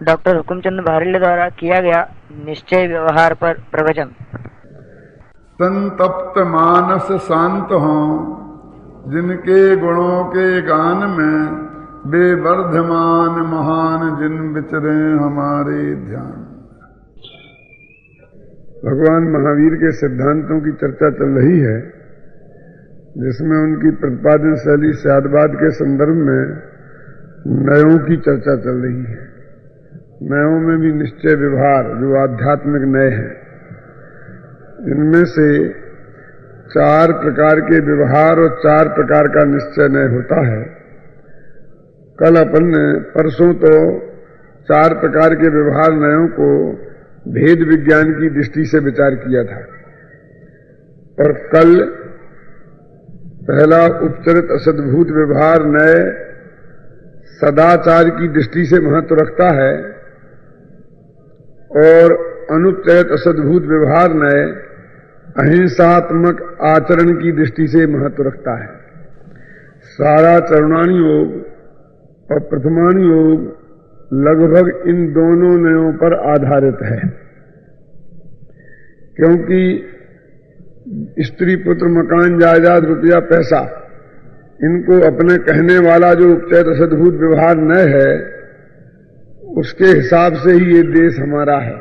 Doctor Hukumchand भारेले द्वारा किया गया निश्चय व्यवहार पर प्रवचन। संतप्त मानस शांत हों, जिनके गुणों के गान में बेवर्धमान महान जिन विचरे हमारे ध्यान। भगवान महावीर के सिद्धांतों की चर्चा चल रही है, जिसमें उनकी प्रतिपादन शैली शादवाद के संदर्भ में नयों की चर्चा चल रही है। नयों में भी निश्चय व्यवहार जो आध्यात्मिक नय हैं, इनमें से 4 प्रकार के व्यवहार और 4 प्रकार का निश्चय नय होता है। कल अपन ने परसों तो 4 प्रकार के व्यवहार नयों को भेद विज्ञान की दृष्टि से विचार किया था, और कल पहला उपचरित असद्भूत व्यवहार नय सदाचार की दृष्टि से महत्व रखता है, और अनुपचरित असद्भूत व्यवहार नय अहिंसात्मक आचरण की दृष्टि से महत्व रखता है। सारा चरणानी योग और प्रथमानी योग लगभग इन दोनों नयों पर आधारित है, क्योंकि स्त्री पुत्र मकान जायदाद रुपया पैसा, इनको अपने कहने वाला जो उपचरित असद्भूत व्यवहार नय है, उसके हिसाब से ही ये देश हमारा है,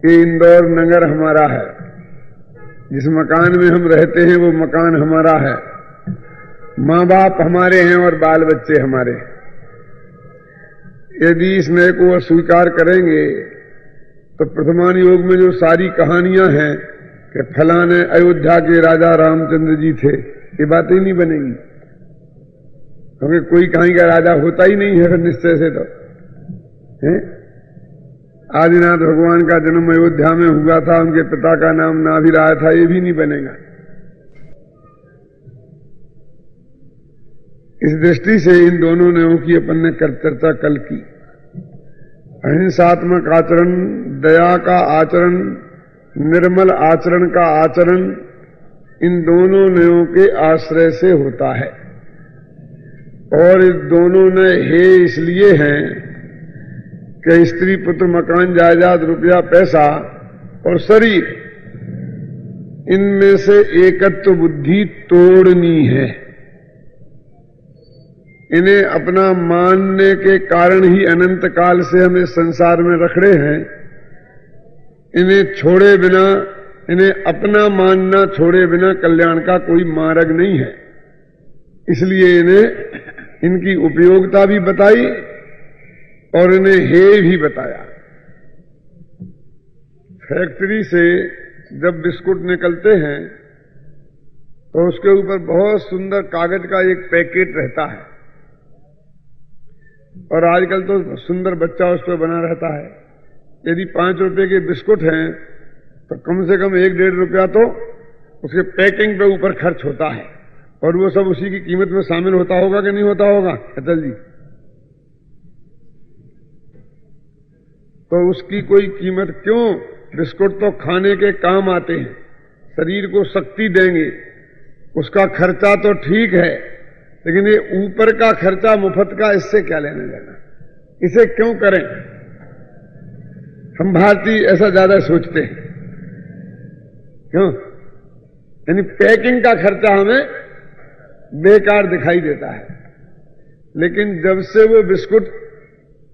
ये इंदौर नगर हमारा है, जिस मकान में हम रहते हैं वो मकान हमारा है, माँ बाप हमारे हैं और बाल बच्चे हमारे हैं। यदि इस नय को अस्वीकार करेंगे तो प्रथमान योग में जो सारी कहानियां हैं कि फलाने अयोध्या के राजा रामचंद्र जी थे, ये बातें ही नहीं बनेगी, क्योंकि कोई कहीं का राजा होता ही नहीं है फिर निश्चय से। तो आदिनाथ भगवान का जन्म अयोध्या में हुआ था, उनके पिता का नाम नाभिराय था, ये भी नहीं बनेगा। इस दृष्टि से इन दोनों नयों की अपन ने चर्चा कल की। अहिंसात्मक आचरण, दया का आचरण, निर्मल आचरण का आचरण, इन दोनों नयों के आश्रय से होता है, और इस दोनों नय हे इसलिए हैं कि स्त्री पुत्र मकान जायदाद रुपया पैसा और शरीर, इनमें से एकत्व बुद्धि तोड़नी है। इन्हें अपना मानने के कारण ही अनंत काल से हमें संसार में रख रहे हैं। इन्हें छोड़े बिना, इन्हें अपना मानना छोड़े बिना कल्याण का कोई मार्ग नहीं है। इसलिए इन्हें इनकी उपयोगिता भी बताई और इन्हें हे भी बताया। फैक्ट्री से जब बिस्कुट निकलते हैं तो उसके ऊपर बहुत सुंदर कागज का एक पैकेट रहता है, और आजकल तो सुंदर बच्चा उस पर बना रहता है। यदि 5 रुपए के बिस्कुट हैं तो कम से कम 1-1.5 रुपया तो उसके पैकिंग पे ऊपर खर्च होता है, और वो सब उसी की कीमत में शामिल होता होगा कि नहीं होता होगा अटल जी? तो उसकी कोई कीमत क्यों? बिस्कुट तो खाने के काम आते हैं, शरीर को शक्ति देंगे, उसका खर्चा तो ठीक है, लेकिन ये ऊपर का खर्चा मुफ्त का, इससे क्या लेने देना? इसे क्यों करें? हम भारतीय ऐसा ज्यादा सोचते हैं, क्यों? यानी पैकिंग का खर्चा हमें बेकार दिखाई देता है, लेकिन जब से वो बिस्कुट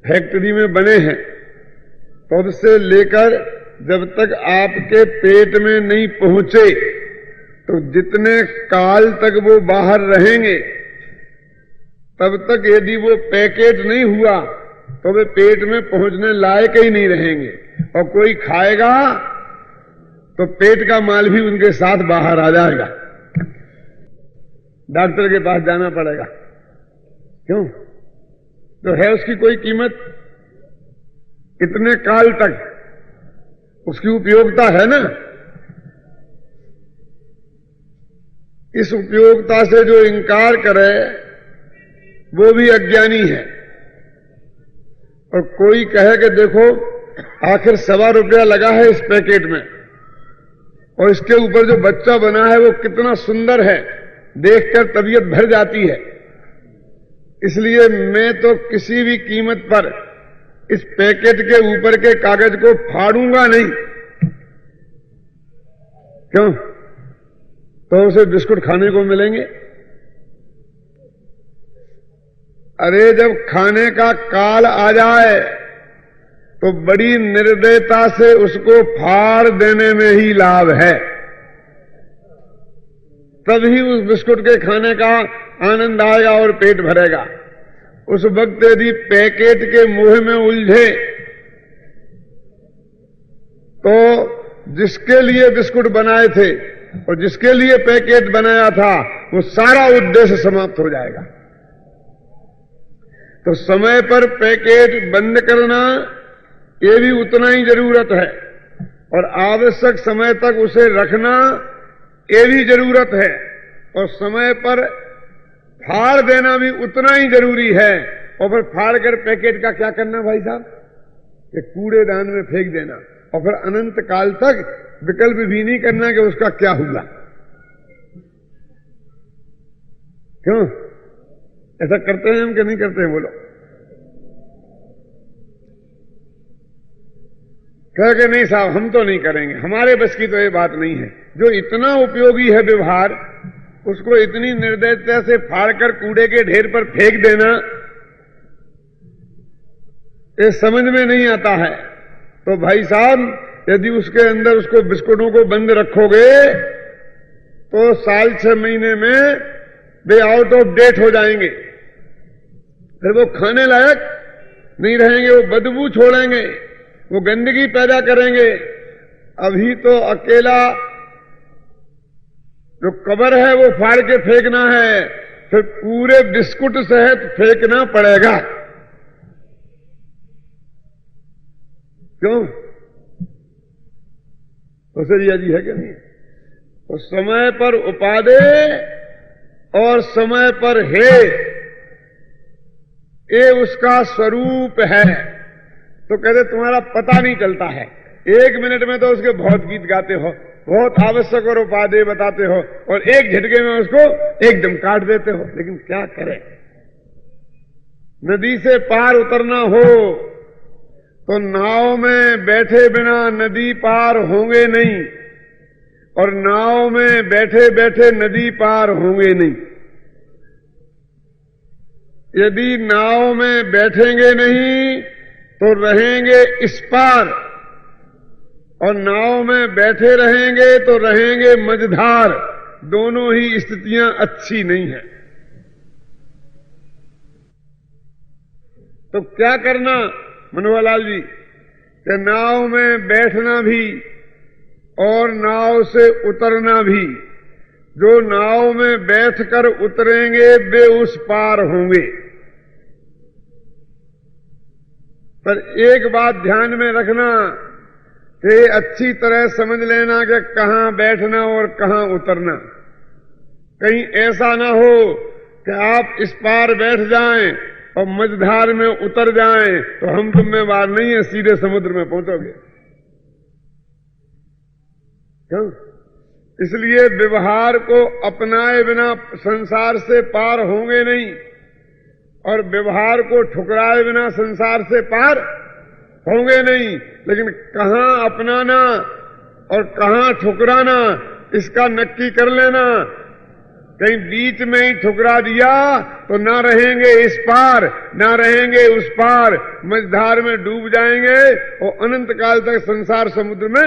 फैक्ट्री में बने हैं तब से लेकर जब तक आपके पेट में नहीं पहुंचे, तो जितने काल तक वो बाहर रहेंगे तब तक यदि वो पैकेट नहीं हुआ तो वे पेट में पहुंचने लायक ही नहीं रहेंगे, और कोई खाएगा तो पेट का माल भी उनके साथ बाहर आ जाएगा, डॉक्टर के पास जाना पड़ेगा। क्यों? तो है उसकी कोई कीमत? इतने काल तक उसकी उपयोगिता है ना। इस उपयोगिता से जो इनकार करे वो भी अज्ञानी है। और कोई कहे कि देखो आखिर 1.25 रुपया लगा है इस पैकेट में, और इसके ऊपर जो बच्चा बना है वो कितना सुंदर है, देखकर तबीयत भर जाती है, इसलिए मैं तो किसी भी कीमत पर इस पैकेट के ऊपर के कागज को फाड़ूंगा नहीं। क्यों? तो उसे बिस्कुट खाने को मिलेंगे। अरे जब खाने का काल आ जाए तो बड़ी निर्दयता से उसको फाड़ देने में ही लाभ है, तभी उस बिस्कुट के खाने का आनंद आएगा और पेट भरेगा। उस वक्त यदि पैकेट के मुंह में उलझे तो जिसके लिए बिस्कुट बनाए थे और जिसके लिए पैकेट बनाया था वो सारा उद्देश्य समाप्त हो जाएगा। तो समय पर पैकेट बंद करना ये भी उतना ही जरूरत है और आवश्यक समय तक उसे रखना ये भी जरूरत है और समय पर फाड़ देना भी उतना ही जरूरी है। और फिर फाड़ कर पैकेट का क्या करना भाई साहब? कि कूड़ेदान में फेंक देना और फिर अनंत काल तक विकल्प भी नहीं करना कि उसका क्या हुआ। क्यों ऐसा करते हैं हम कि नहीं करते हैं? बोलो। कह के नहीं साहब हम तो नहीं करेंगे, हमारे बस की तो ये बात नहीं है। जो इतना उपयोगी है व्यवहार उसको इतनी निर्दयता से फाड़कर कूड़े के ढेर पर फेंक देना ये समझ में नहीं आता है। तो भाई साहब यदि उसके अंदर उसको बिस्कुटों को बंद रखोगे तो साल 6 महीने में वे आउट ऑफ डेट हो जाएंगे, फिर वो खाने लायक नहीं रहेंगे, वो बदबू छोड़ेंगे, वो गंदगी पैदा करेंगे। अभी तो अकेला जो कवर है वो फाड़ के फेंकना है, फिर पूरे बिस्कुट सहित फेंकना पड़ेगा। क्यों? तो सरिया जी है कि नहीं? तो समय पर उपादे और समय पर हे ये उसका स्वरूप है। तो कहते तुम्हारा पता नहीं चलता है, 1 मिनट में तो उसके बहुत गीत गाते हो, बहुत आवश्यक और उपादेय बताते हो और एक झटके में उसको एकदम काट देते हो। लेकिन क्या करें? नदी से पार उतरना हो तो नाव में बैठे बिना नदी पार होंगे नहीं और नाव में बैठे बैठे नदी पार होंगे नहीं। यदि नाव में बैठेंगे नहीं तो रहेंगे इस पार और नाव में बैठे रहेंगे तो रहेंगे मझधार। दोनों ही स्थितियां अच्छी नहीं है। तो क्या करना मनोहर लाल जी? कि नाव में बैठना भी और नाव से उतरना भी। जो नाव में बैठकर उतरेंगे वे उस पार होंगे। पर एक बात ध्यान में रखना कि अच्छी तरह समझ लेना कि कहां बैठना और कहां उतरना। कहीं ऐसा ना हो कि आप इस पार बैठ जाएं और मझधार में उतर जाएं तो हम जिम्मेवार नहीं है, सीधे समुद्र में पहुंचोगे। क्यों? इसलिए व्यवहार को अपनाए बिना संसार से पार होंगे नहीं और व्यवहार को ठुकराए बिना संसार से पार होंगे नहीं। लेकिन कहां अपनाना और कहां ठुकराना इसका नक्की कर लेना। कहीं बीच में ही ठुकरा दिया तो ना रहेंगे इस पार ना रहेंगे उस पार, मझधार में डूब जाएंगे और अनंत काल तक संसार समुद्र में।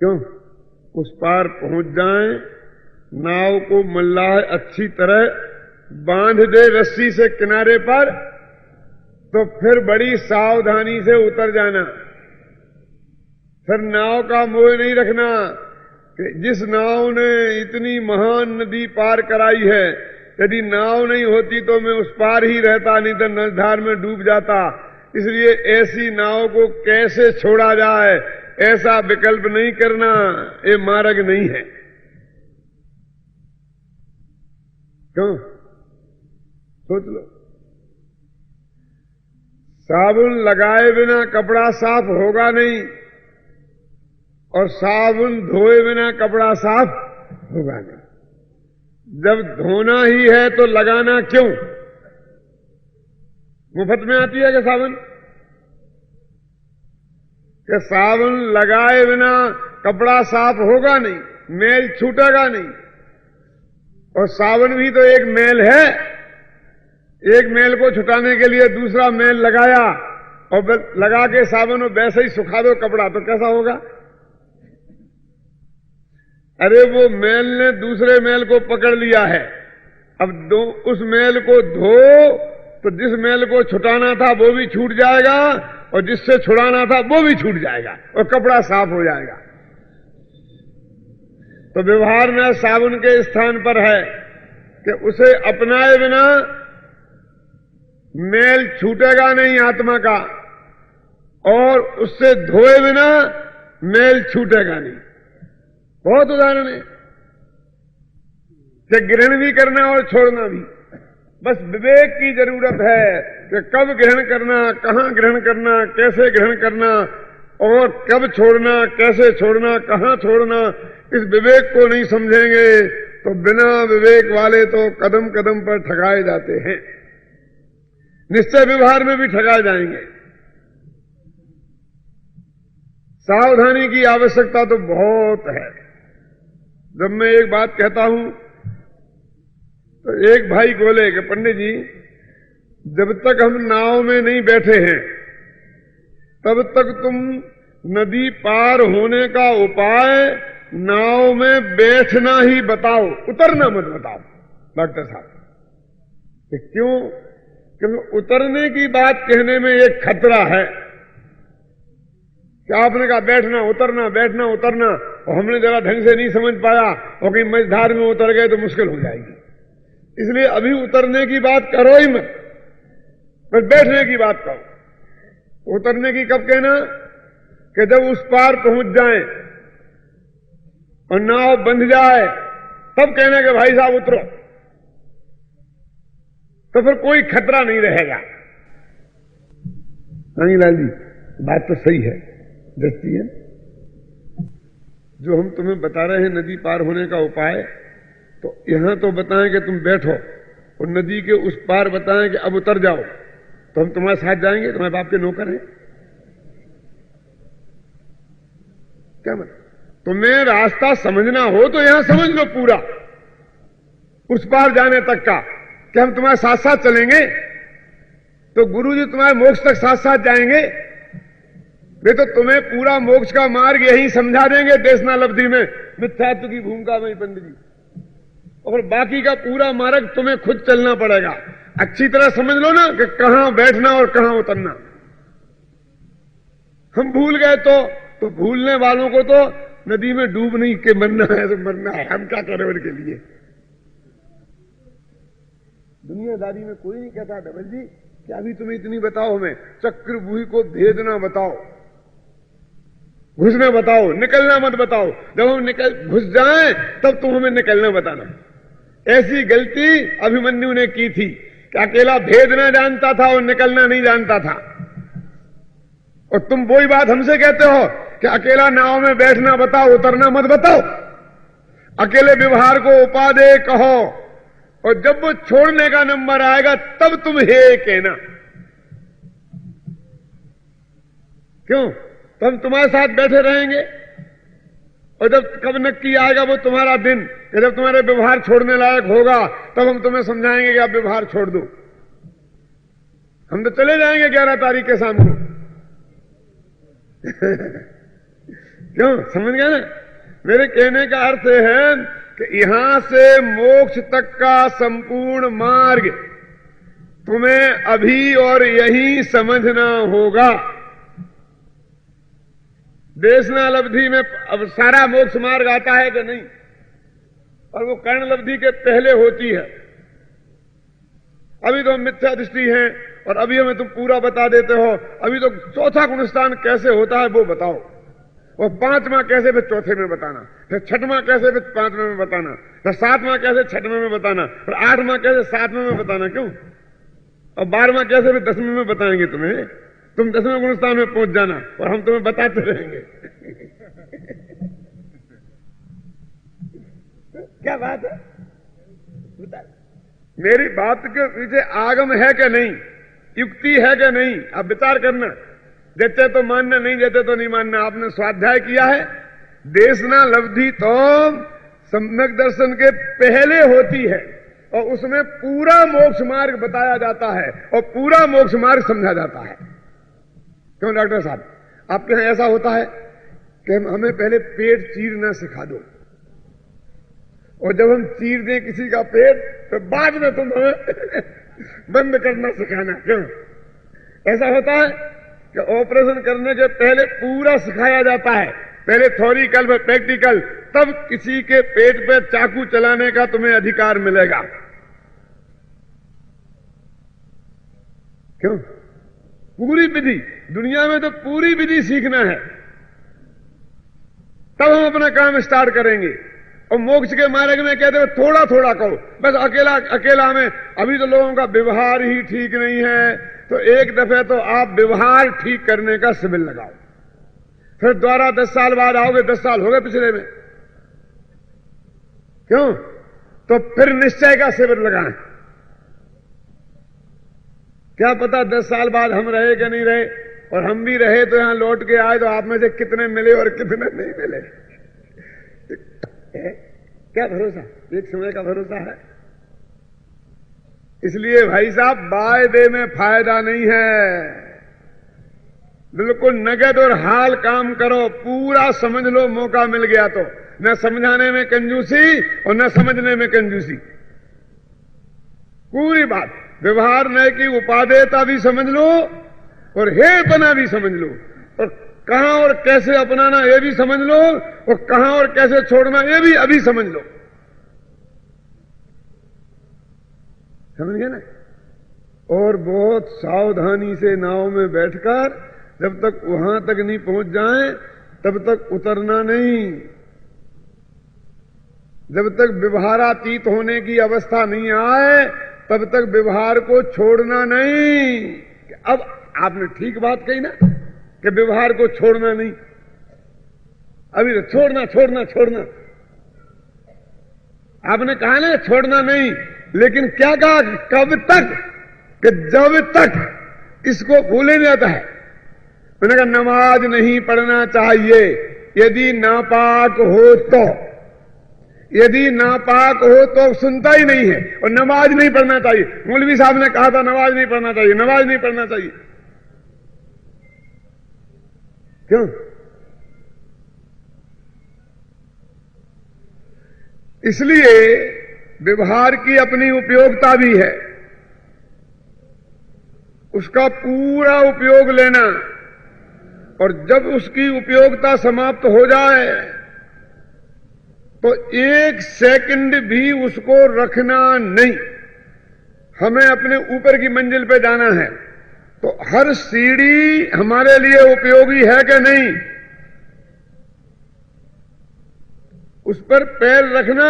क्यों? उस पार पहुंच जाएं, नाव को मल्लाह अच्छी तरह बांध दे रस्सी से किनारे पर, तो फिर बड़ी सावधानी से उतर जाना। फिर नाव का मोह नहीं रखना कि जिस नाव ने इतनी महान नदी पार कराई है, यदि नाव नहीं होती तो मैं उस पार ही रहता, नहीं तो नलधार में डूब जाता। इसलिए ऐसी नाव को कैसे छोड़ा जाए ऐसा विकल्प नहीं करना, ये मार्ग नहीं है। क्यों? सोच लो। साबुन लगाए बिना कपड़ा साफ होगा नहीं और साबुन धोए बिना कपड़ा साफ होगा नहीं। जब धोना ही है तो लगाना क्यों? मुफ्त में आती है कि साबुन? कि साबुन लगाए बिना कपड़ा साफ होगा नहीं, मैल छूटेगा नहीं। और साबुन भी तो एक मैल है। एक मैल को छुटाने के लिए दूसरा मैल लगाया और लगा के साबुन और वैसे ही सुखा दो कपड़ा, तो कैसा होगा? अरे वो मैल ने दूसरे मैल को पकड़ लिया है। अब उस मैल को धो तो जिस मैल को छुटाना था वो भी छूट जाएगा और जिससे छुड़ाना था वो भी छूट जाएगा और कपड़ा साफ हो जाएगा। तो व्यवहार में साबुन के स्थान पर है कि उसे अपनाए बिना मैल छूटेगा नहीं आत्मा का, और उससे धोए बिना मैल छूटेगा नहीं। बहुत उदाहरण है कि ग्रहण भी करना और छोड़ना भी। बस विवेक की जरूरत है कि कब ग्रहण करना, कहां ग्रहण करना, कैसे ग्रहण करना, और कब छोड़ना, कैसे छोड़ना, कहां छोड़ना। इस विवेक को नहीं समझेंगे तो बिना विवेक वाले तो कदम कदम पर ठगाए जाते हैं। निश्चय व्यवहार में भी ठगाए जाएंगे। सावधानी की आवश्यकता तो बहुत है। जब मैं एक बात कहता हूं तो एक भाई बोले कि पंडित जी, जब तक हम नाव में नहीं बैठे हैं तब तक तुम नदी पार होने का उपाय नाव में बैठना ही बताओ, उतरना मत बताओ। डॉक्टर साहब, क्यों? क्योंकि उतरने की बात कहने में एक खतरा है कि आपने कहा बैठना उतरना बैठना उतरना, और हमने जरा ढंग से नहीं समझ पाया और कहीं मझधार में उतर गए तो मुश्किल हो जाएगी। इसलिए अभी उतरने की बात करो ही मत, बस बैठने की बात करो। उतरने की कब कहना? कि जब उस पार पहुंच जाएं और नाव बंध जाए तब कहने के भाई साहब उतरो, तो फिर कोई खतरा नहीं रहेगा। लाल जी, बात तो सही है, दृष्टि है। जो हम तुम्हें बता रहे हैं नदी पार होने का उपाय, तो यहां तो बताएं कि तुम बैठो, और नदी के उस पार बताएं कि अब उतर जाओ, तो हम तुम्हारे साथ जाएंगे। तुम्हारे बाप के नौकर हैं क्या? मतलब तुम्हें रास्ता समझना हो तो यहां समझ लो पूरा, उस पार जाने तक का, कि हम तुम्हारे साथ साथ चलेंगे तो गुरुजी तुम्हारे मोक्ष तक साथ साथ जाएंगे। वे तो तुम्हें पूरा मोक्ष का मार्ग यही समझा देंगे देशनालब्धि में, मिथ्यात्व की भूमिका में पंडित जी, और बाकी का पूरा मार्ग तुम्हें खुद चलना पड़ेगा। अच्छी तरह समझ लो ना कि कहां बैठना और कहां उतरना। हम भूल गए तो भूलने वालों को तो नदी में डूब नहीं के मरना है तो मरना है, हम क्या करें उनके लिए। दुनियादारी में कोई नहीं कहता डबल जी कि अभी तुम्हें इतनी बताओ, हमें चक्रव्यूह को भेदना बताओ, घुसना बताओ, निकलना मत बताओ। जब हम घुस जाएं तब तुम हमें निकलना बताना। ऐसी गलती अभिमन्यु ने की थी कि अकेला भेदना जानता था और निकलना नहीं जानता था। और तुम वही बात हमसे कहते हो कि अकेला नाव में बैठना बताओ, उतरना मत बताओ। अकेले व्यवहार को उपादेय कहो, और जब वो छोड़ने का नंबर आएगा तब तुम हे कहना। क्यों? तो हम तुम्हारे साथ बैठे रहेंगे, और जब कब नक्की आएगा वो तुम्हारा दिन कि जब तुम्हारे व्यवहार छोड़ने लायक होगा, तब हम तुम्हें समझाएंगे कि आप व्यवहार छोड़ दो। हम तो चले जाएंगे 11 तारीख के शाम को। क्यों? समझ गए ना? मेरे कहने का अर्थ है कि यहां से मोक्ष तक का संपूर्ण मार्ग तुम्हें अभी और यही समझना होगा। देशनालब्धि में अब सारा मोक्ष मार्ग आता है कि नहीं, और वो कर्णलब्धि के पहले होती है। अभी तो हम मिथ्या दृष्टि हैं और अभी हमें तुम पूरा बता देते हो। अभी तो चौथा गुणस्थान कैसे होता है वो बताओ, और 5वां कैसे फिर चौथे में बताना, फिर 6वां कैसे फिर 5वें में बताना, फिर 7वां कैसे 6वें में बताना, फिर 8वां कैसे 7वें में बताना। क्यों? और 12वां कैसे फिर 10वें में बताएंगे तुम्हें। तुम 10वें गुणस्थान में पहुंच जाना और हम तुम्हें बताते रहेंगे। क्या बात है? बता। मेरी बात के पीछे आगम है कि नहीं? युक्ति है कि नहीं, आप विचार करना। जैसे तो मानना, नहीं जैसे तो नहीं मानना। आपने स्वाध्याय किया है, देशना लब्धि तो सम्यक दर्शन के पहले होती है और उसमें पूरा मोक्ष मार्ग बताया जाता है और पूरा मोक्ष मार्ग समझा जाता है। क्यों डॉक्टर साहब, आपके यहां ऐसा होता है कि हमें पहले पेट चीरना सिखा दो और जब हम चीर दें किसी का पेट तो बाद में तुम हमें बंद करना सिखाना। क्यों ऐसा होता है कि ऑपरेशन करने के पहले पूरा सिखाया जाता है, पहले थ्योरिकल फिर प्रैक्टिकल, तब किसी के पेट पे चाकू चलाने का तुम्हें अधिकार मिलेगा। क्यों? पूरी विधि, दुनिया में तो पूरी विधि सीखना है, तब हम अपना काम स्टार्ट करेंगे। और मोक्ष के मार्ग में कहते हो थोड़ा थोड़ा कहो, बस अकेला अकेला में। अभी तो लोगों का व्यवहार ही ठीक नहीं है, तो एक दफे तो आप व्यवहार ठीक करने का शिविर लगाओ, फिर दोबारा 10 साल बाद आओगे, 10 साल हो गए पिछले में। क्यों? तो फिर निश्चय का शिविर लगाएं। क्या पता 10 साल बाद हम रहे कि नहीं रहे, और हम भी रहे तो यहां लौट के आए तो आप में से कितने मिले और कितने नहीं मिले। क्या भरोसा, एक समय का भरोसा है। इसलिए भाई साहब, वायदे में फायदा नहीं है, बिल्कुल नगद और हाल काम करो, पूरा समझ लो। मौका मिल गया तो न समझाने में कंजूसी और न समझने में कंजूसी, पूरी बात। व्यवहार नय की उपादेयता भी समझ लो और हेयपना भी समझ लो, और कहां और कैसे अपनाना ये भी समझ लो, और कहां और कैसे छोड़ना ये भी अभी समझ लो। समझ गए ना? और बहुत सावधानी से नाव में बैठकर जब तक वहां तक नहीं पहुंच जाए तब तक उतरना नहीं। जब तक व्यवहारातीत होने की अवस्था नहीं आए तब तक व्यवहार को छोड़ना नहीं। अब आपने ठीक बात कही ना कि व्यवहार को छोड़ना नहीं, अभी छोड़ना छोड़ना छोड़ना आपने कहा ना, छोड़ना नहीं। लेकिन क्या कहा? कब तक? कि जब तक इसको भूले नहीं जाता है। मैंने कहा नमाज नहीं पढ़ना चाहिए यदि नापाक हो तो, यदि नापाक हो तो सुनता ही नहीं है, और नमाज नहीं पढ़ना चाहिए। मौलवी साहब ने कहा था नमाज नहीं पढ़ना चाहिए, नमाज नहीं पढ़ना चाहिए। क्यों? इसलिए व्यवहार की अपनी उपयोगिता भी है, उसका पूरा उपयोग लेना, और जब उसकी उपयोगिता समाप्त हो जाए तो 1 सेकंड भी उसको रखना नहीं। हमें अपने ऊपर की मंजिल पे जाना है तो हर सीढ़ी हमारे लिए उपयोगी है कि नहीं, उस पर पैर रखना,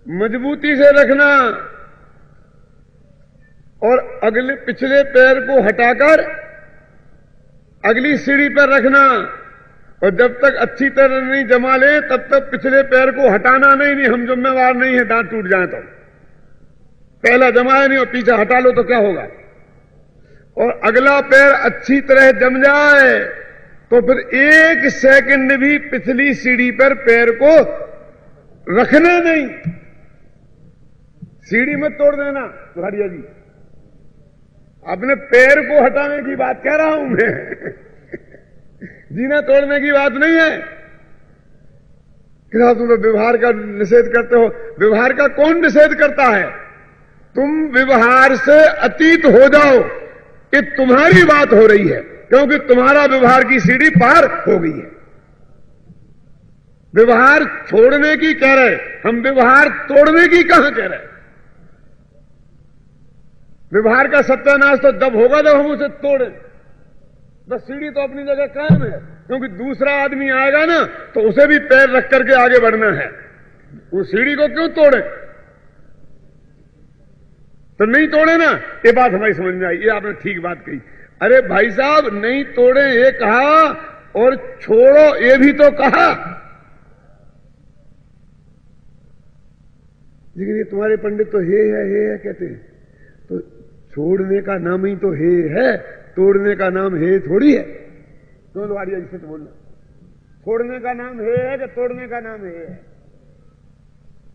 मजबूती से रखना, और अगले पिछले पैर को हटाकर अगली सीढ़ी पर रखना, और जब तक अच्छी तरह नहीं जमा ले तब तक पिछले पैर को हटाना नहीं। हम जिम्मेवार नहीं है, दांत टूट जाए तो। पहला जमाया नहीं और पीछे हटा लो तो क्या होगा। और अगला पैर अच्छी तरह जम जाए तो फिर 1 सेकंड भी पिछली सीढ़ी पर पैर को रखना नहीं। सीढ़ी मत तोड़ देना भाड़िया जी, अपने पैर को हटाने की बात कह रहा हूं मैं, जीना तोड़ने की बात नहीं है। कि तुम व्यवहार का निषेध करते हो। व्यवहार का कौन निषेध करता है? तुम व्यवहार से अतीत हो जाओ, ये तुम्हारी बात हो रही है, क्योंकि तुम्हारा व्यवहार की सीढ़ी पार हो गई है। व्यवहार छोड़ने की कह रहे, हम व्यवहार तोड़ने की कहां कह रहे। व्यवहार का सत्यानाश तो जब होगा जब हम उसे तोड़ें। बस सीढ़ी तो अपनी जगह कायम है, क्योंकि दूसरा आदमी आएगा ना तो उसे भी पैर रख करके आगे बढ़ना है। वो सीढ़ी को क्यों तोड़े? तो नहीं तोड़े ना, ये बात हमारी समझ में आई, ये आपने ठीक बात कही। अरे भाई साहब, नहीं तोड़े ये कहा और छोड़ो ये भी तो कहा। लेकिन ये तुम्हारे पंडित तो हे है कहते हैं, तो छोड़ने का नाम ही तो हे है, तोड़ने का नाम हे थोड़ी है। तो लोहारिया इससे तो बोलना, छोड़ने का नाम हे है कि तोड़ने का नाम हे है?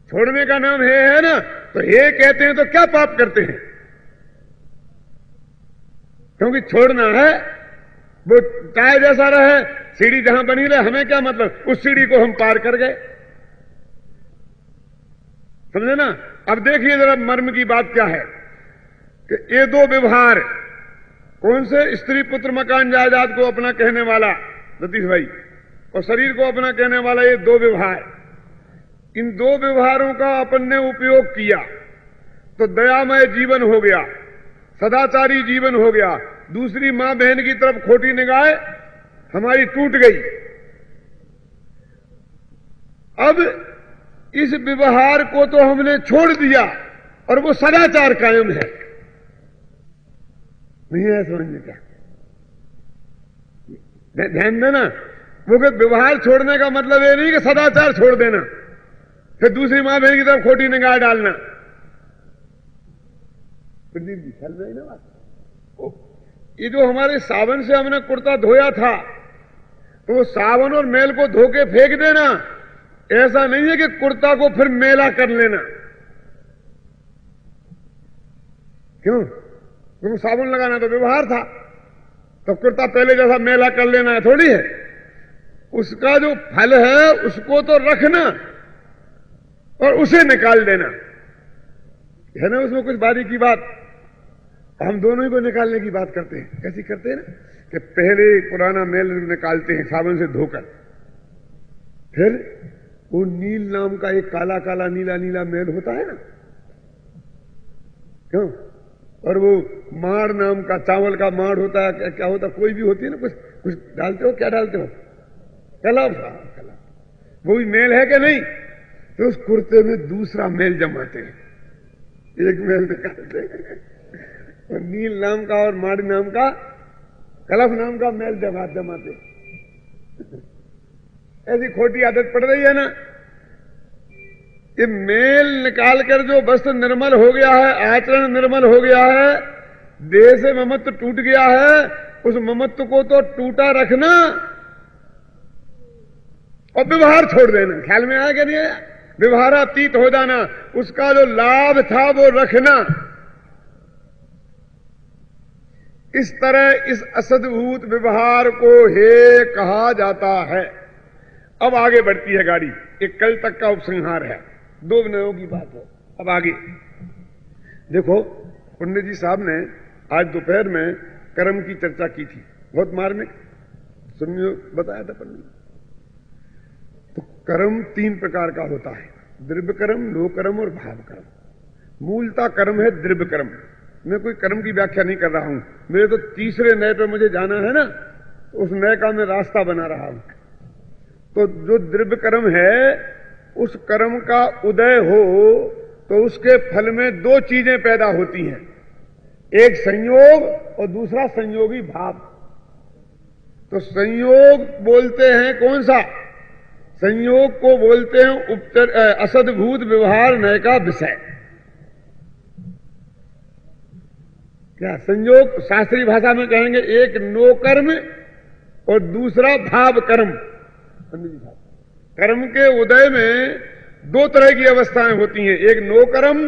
छोड़ने का नाम हे है ना, तो हे कहते हैं तो क्या पाप करते हैं? क्योंकि छोड़ना है, वो चाहे जैसा रहे, सीढ़ी जहां बनी रहे, हमें क्या मतलब, उस सीढ़ी को हम पार कर गए, समझे ना। अब देखिए जरा मर्म की बात क्या है कि ये दो व्यवहार, कौन से, स्त्री पुत्र मकान जायदाद को अपना कहने वाला सतीश भाई और शरीर को अपना कहने वाला, ये दो व्यवहार, इन दो व्यवहारों का अपन ने उपयोग किया तो दयामय जीवन हो गया, सदाचारी जीवन हो गया। दूसरी मां बहन की तरफ खोटी निगाह हमारी टूट गई। अब इस व्यवहार को तो हमने छोड़ दिया और वो सदाचार कायम है, नहीं है? समझने का ध्यान देना, वो व्यवहार छोड़ने का मतलब ये नहीं कि सदाचार छोड़ देना, फिर दूसरी मां बहन की तरफ खोटी निगाह डालना। प्रदीप जी चल रही ना बात। ये जो हमारे सावन से हमने कुर्ता धोया था, तो वो सावन और मैल को धो के फेंक देना, ऐसा नहीं है कि कुर्ता को फिर मेला कर लेना। क्यों? क्योंकि साबुन लगाना तो व्यवहार था, तो कुर्ता पहले जैसा मेला कर लेना है थोड़ी है। उसका जो फल है उसको तो रखना और उसे निकाल देना है ना, उसमें कुछ बारी की बात। हम दोनों ही को निकालने की बात करते हैं। कैसी करते हैं ना कि पहले पुराना मेल निकालते हैं साबुन से धोकर, फिर वो नील नाम का एक काला काला नीला नीला मेल होता है ना, क्यों? और वो माड़ नाम का, चावल का माड़ होता है, क्या होता, कोई भी होती है ना, कुछ कुछ डालते हो, क्या डालते हो? कलफ। वो भी मेल है कि नहीं? तो उस कुर्ते में दूसरा मेल जमाते हैं, एक मेल निकालते हैं और नील नाम का और माड़ नाम का, कलफ नाम का मेल जमाते। ऐसी खोटी आदत पड़ रही है ना। ये मेल निकालकर जो वस्त्र निर्मल हो गया है, आचरण निर्मल हो गया है, देह से ममत्व टूट गया है, उस ममत्व को तो टूटा रखना और व्यवहार छोड़ देना। ख्याल में आया कि नहीं आया? व्यवहारातीत हो जाना, उसका जो लाभ था वो रखना। इस तरह इस असद्भूत व्यवहार को हे कहा जाता है। अब आगे बढ़ती है गाड़ी, एक कल तक का उपसंहार है, दो विनयों की बात है। अब आगे देखो, पंडित जी साहब ने आज दोपहर में कर्म की चर्चा की थी, बहुत मार्मिक सुनियो बताया था पंडित। तो कर्म तीन प्रकार का होता है, द्रव्य कर्म, लोक कर्म और भाव कर्म। मूलता कर्म है द्रव्य कर्म। मैं कोई कर्म की व्याख्या नहीं कर रहा हूं, मेरे तो तीसरे नए पर मुझे जाना है ना, तो उस नए का मैं रास्ता बना रहा हूं। तो जो द्रव्य कर्म है, उस कर्म का उदय हो तो उसके फल में दो चीजें पैदा होती हैं, एक संयोग और दूसरा संयोगी भाव। तो संयोग बोलते हैं कौन सा? संयोग को बोलते हैं असद्भूत व्यवहार नय का विषय। क्या संयोग? शास्त्रीय भाषा में कहेंगे एक नो कर्म और दूसरा भाव कर्म। कर्म के उदय में दो तरह की अवस्थाएं होती हैं, एक नो कर्म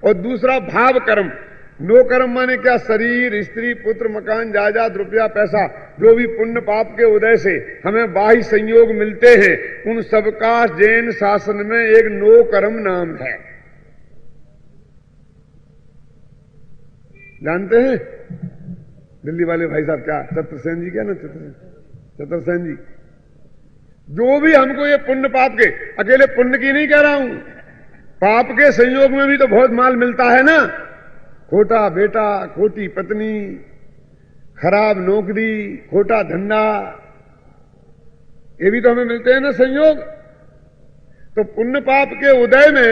और दूसरा भाव कर्म। नो कर्म माने क्या? शरीर, स्त्री, पुत्र, मकान, जायदाद, रुपया, पैसा, जो भी पुण्य पाप के उदय से हमें बाह्य संयोग मिलते हैं, उन सबका जैन शासन में एक नो कर्म नाम है। जानते हैं दिल्ली वाले भाई साहब, क्या चतुर्सेन जी, क्या ना चतुर्सेन जी, जो भी हमको ये पुण्य पाप के, अकेले पुण्य की नहीं कह रहा हूं, पाप के संयोग में भी तो बहुत माल मिलता है ना। खोटा बेटा, खोटी पत्नी, खराब नौकरी, खोटा धंधा, ये भी तो हमें मिलते हैं ना संयोग। तो पुण्य पाप के उदय में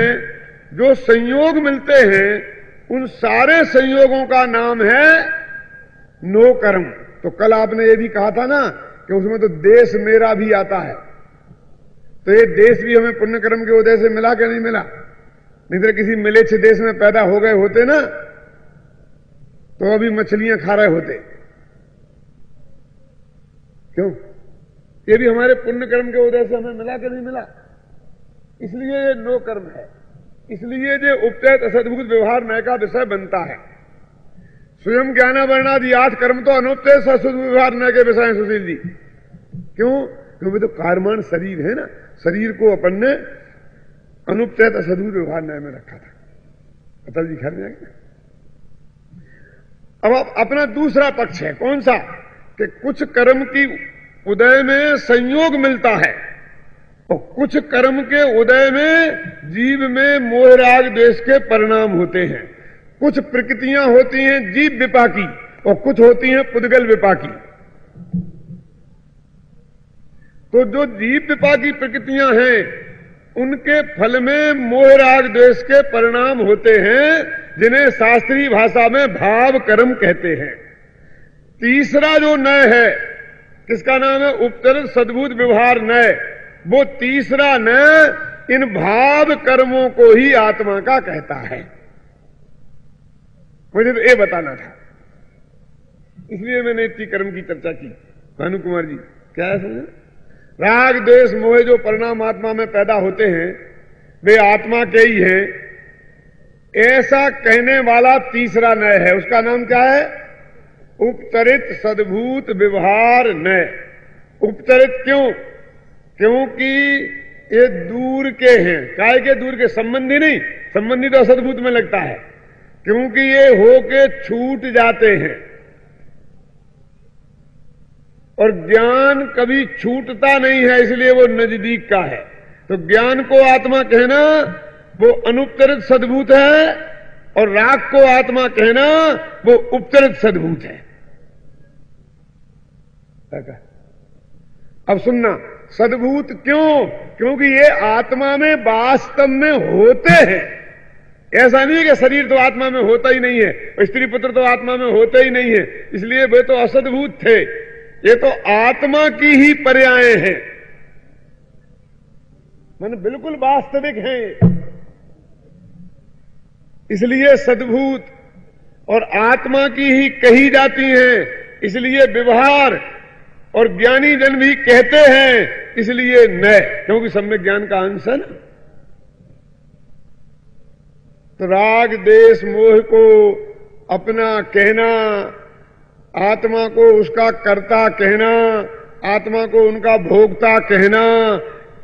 जो संयोग मिलते हैं, उन सारे संयोगों का नाम है नो कर्म। तो कल आपने ये भी कहा था ना कि उसमें तो देश मेरा भी आता है, तो ये देश भी हमें पुण्य कर्म के उदय से मिला कि नहीं मिला? नहीं तो किसी मिलेच्छ देश में पैदा हो गए होते ना, तो अभी मछलियां खा रहे होते। क्यों? ये भी हमारे पुण्य कर्म के उदय से हमें मिला कि नहीं मिला? इसलिए ये नो कर्म है। इसलिए जो उपचयत असद्भूत व्यवहार नय का विषय बनता है। स्वयं ज्ञानावरणादि 8 कर्म तो अनुपचयत असद्भूत व्यवहार नय के विषय हैं सुशील जी। क्यों? क्योंकि तो कार्यमान शरीर है ना, शरीर को अपन ने अनुपचयत असद्भूत व्यवहार नय में रखा था। अटल जी ख्याल में आ गया। अब अपना दूसरा पक्ष है, कौन सा? कि कुछ कर्म की उदय में संयोग मिलता है और कुछ कर्म के उदय में जीव में मोह राग द्वेष के परिणाम होते हैं। कुछ प्रकृतियां होती हैं जीव विपाकी और कुछ होती हैं पुद्गल विपाकी। तो जो जीव विपाकी प्रकृतियां हैं उनके फल में मोह राग द्वेष के परिणाम होते हैं, जिन्हें शास्त्रीय भाषा में भाव कर्म कहते हैं। तीसरा जो नय है, किसका नाम है? उपचरित सद्भूत व्यवहार नय। वो तीसरा नय इन भाव कर्मों को ही आत्मा का कहता है। मुझे तो ये बताना था, इसलिए मैंने इतनी कर्म की चर्चा की। भानु कुमार जी क्या है समझे? राग द्वेष मोह जो परिणाम आत्मा में पैदा होते हैं वे आत्मा के ही हैं, ऐसा कहने वाला तीसरा नय है। उसका नाम क्या है? उपचरित सद्भूत व्यवहार नय। उपचरित क्यों? क्योंकि ये दूर के हैं। काय के दूर के? संबंधी नहीं, संबंधी तो असद्भूत में लगता है, क्योंकि ये होके छूट जाते हैं। और ज्ञान कभी छूटता नहीं है, इसलिए वो नजदीक का है। तो ज्ञान को आत्मा कहना वो अनुपचरित सद्भूत है और राग को आत्मा कहना वो उपचरित सद्भूत है। अब सुनना, सद्भूत क्यों? क्योंकि ये आत्मा में वास्तव में होते हैं। ऐसा नहीं है कि शरीर तो आत्मा में होता ही नहीं है, स्त्री पुत्र तो आत्मा में होते ही नहीं है, इसलिए वे तो असद्भूत थे। ये तो आत्मा की ही पर्याय हैं, मन बिल्कुल वास्तविक हैं, इसलिए सद्भूत और आत्मा की ही कही जाती हैं। इसलिए व्यवहार और ज्ञानी जन भी कहते हैं, इसलिए नय, क्योंकि सब में ज्ञान का अंश है ना। तो राग देश मोह को अपना कहना, आत्मा को उसका कर्ता कहना, आत्मा को उनका भोक्ता कहना,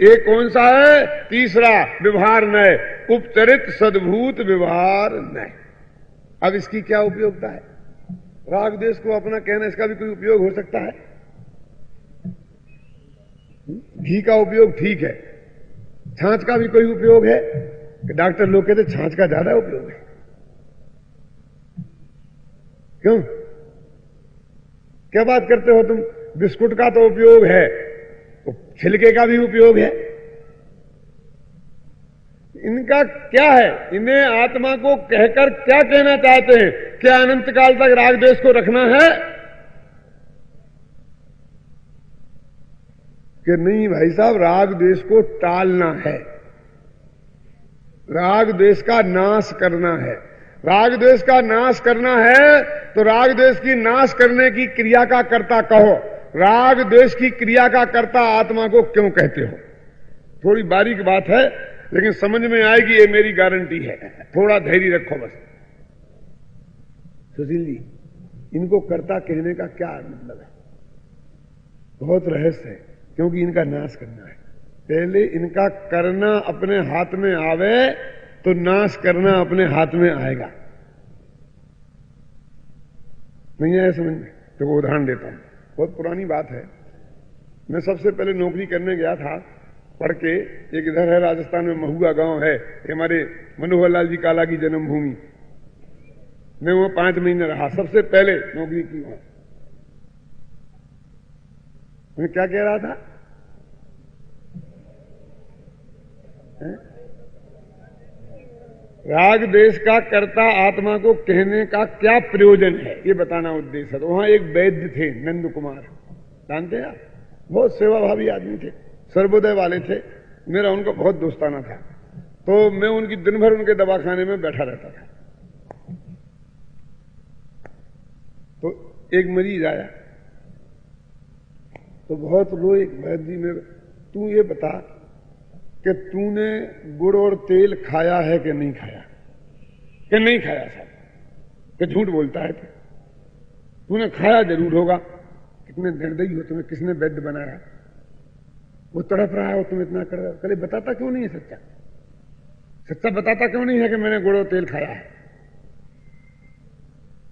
ये कौन सा है? तीसरा व्यवहार नय, उपचरित सद्भूत व्यवहार नय। अब इसकी क्या उपयोगिता है? राग देश को अपना कहना, इसका भी कोई उपयोग हो सकता है? घी का उपयोग ठीक है, छाछ का भी कोई उपयोग है? कि डॉक्टर लोग कहते छाछ का ज्यादा उपयोग है। क्यों? क्या बात करते हो तुम? बिस्कुट का तो उपयोग है, छिलके का भी उपयोग है। इनका क्या है? इन्हें आत्मा को कहकर क्या कहना चाहते हैं? क्या अनंत काल तक राग द्वेष को रखना है कि नहीं? भाई साहब, राग द्वेष को टालना है, राग द्वेष का नाश करना है। राग द्वेष का नाश करना है तो राग द्वेष की नाश करने की क्रिया का कर्ता कहो। राग द्वेष की क्रिया का कर्ता आत्मा को क्यों कहते हो? थोड़ी बारीक बात है, लेकिन समझ में आएगी, ये मेरी गारंटी है। थोड़ा धैर्य रखो बस। सुशील जी, इनको कर्ता कहने का क्या मतलब है? बहुत रहस्य है, क्योंकि इनका नाश करना है। पहले इनका करना अपने हाथ में आवे तो नाश करना अपने हाथ में आएगा। नहीं आया समझ में? तो वो उदाहरण देता हूं, बहुत पुरानी बात है। मैं सबसे पहले नौकरी करने गया था पढ़ के। एक इधर है राजस्थान में महुआ गांव है, हमारे मनोहर लाल जी काला की जन्मभूमि। मैं वहां 5 महीने रहा, सबसे पहले नौकरी की वहां। मैं क्या कह रहा था? राग देश का कर्ता आत्मा को कहने का क्या प्रयोजन है, ये बताना उद्देश्य है। तो वहां एक वैद्य थे, नंद कुमार, जानते हैं आप? बहुत सेवाभावी आदमी थे, सर्वोदय वाले थे। मेरा उनका बहुत दोस्ताना था, तो मैं उनकी दिन भर उनके दवाखाने में बैठा रहता था। तो एक मरीज आया तो बहुत रोए, वैद्य जी में तू ये बता कि तूने गुड़ और तेल खाया है कि नहीं खाया? कि नहीं खाया साहब, कि झूठ बोलता है तूने खाया जरूर होगा। कितने निर्दयी हो, तुम्हें किसने वैद्य बनाया? वो तड़प रहा है और तुम इतना कर रहे हो। कल बताता क्यों नहीं है सच्चा? सच्चा बताता क्यों नहीं है कि मैंने गुड़ और तेल खाया है?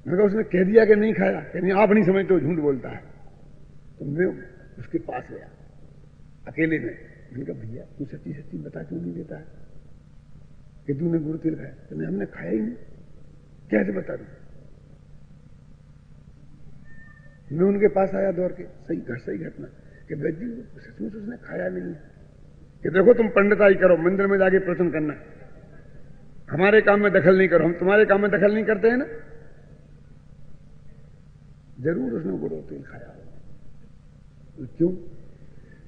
मैंने कहा उसने कह दिया कि नहीं खाया, कि नहीं आप नहीं समझते, झूठ बोलता है। तो मैं उसके पास गया अकेले में, मैंने कहा भैया तू सच्ची सच्ची बता क्यों नहीं देता है कि तूने गुड़ तेल खाया? तो नहीं, हमने खाया ही नहीं, कैसे बता दूं? मैं उनके पास आया दौड़ के, सही घटना कि वैद्य जी सचमुच उसने खाया नहीं है। कि देखो तुम पंडिताई करो, मंदिर में जाके प्रवचन करना, हमारे काम में दखल नहीं करो, हम तुम्हारे काम में दखल नहीं करते हैं ना। जरूर उसने गुड़ और तेल खाया। तो क्यों?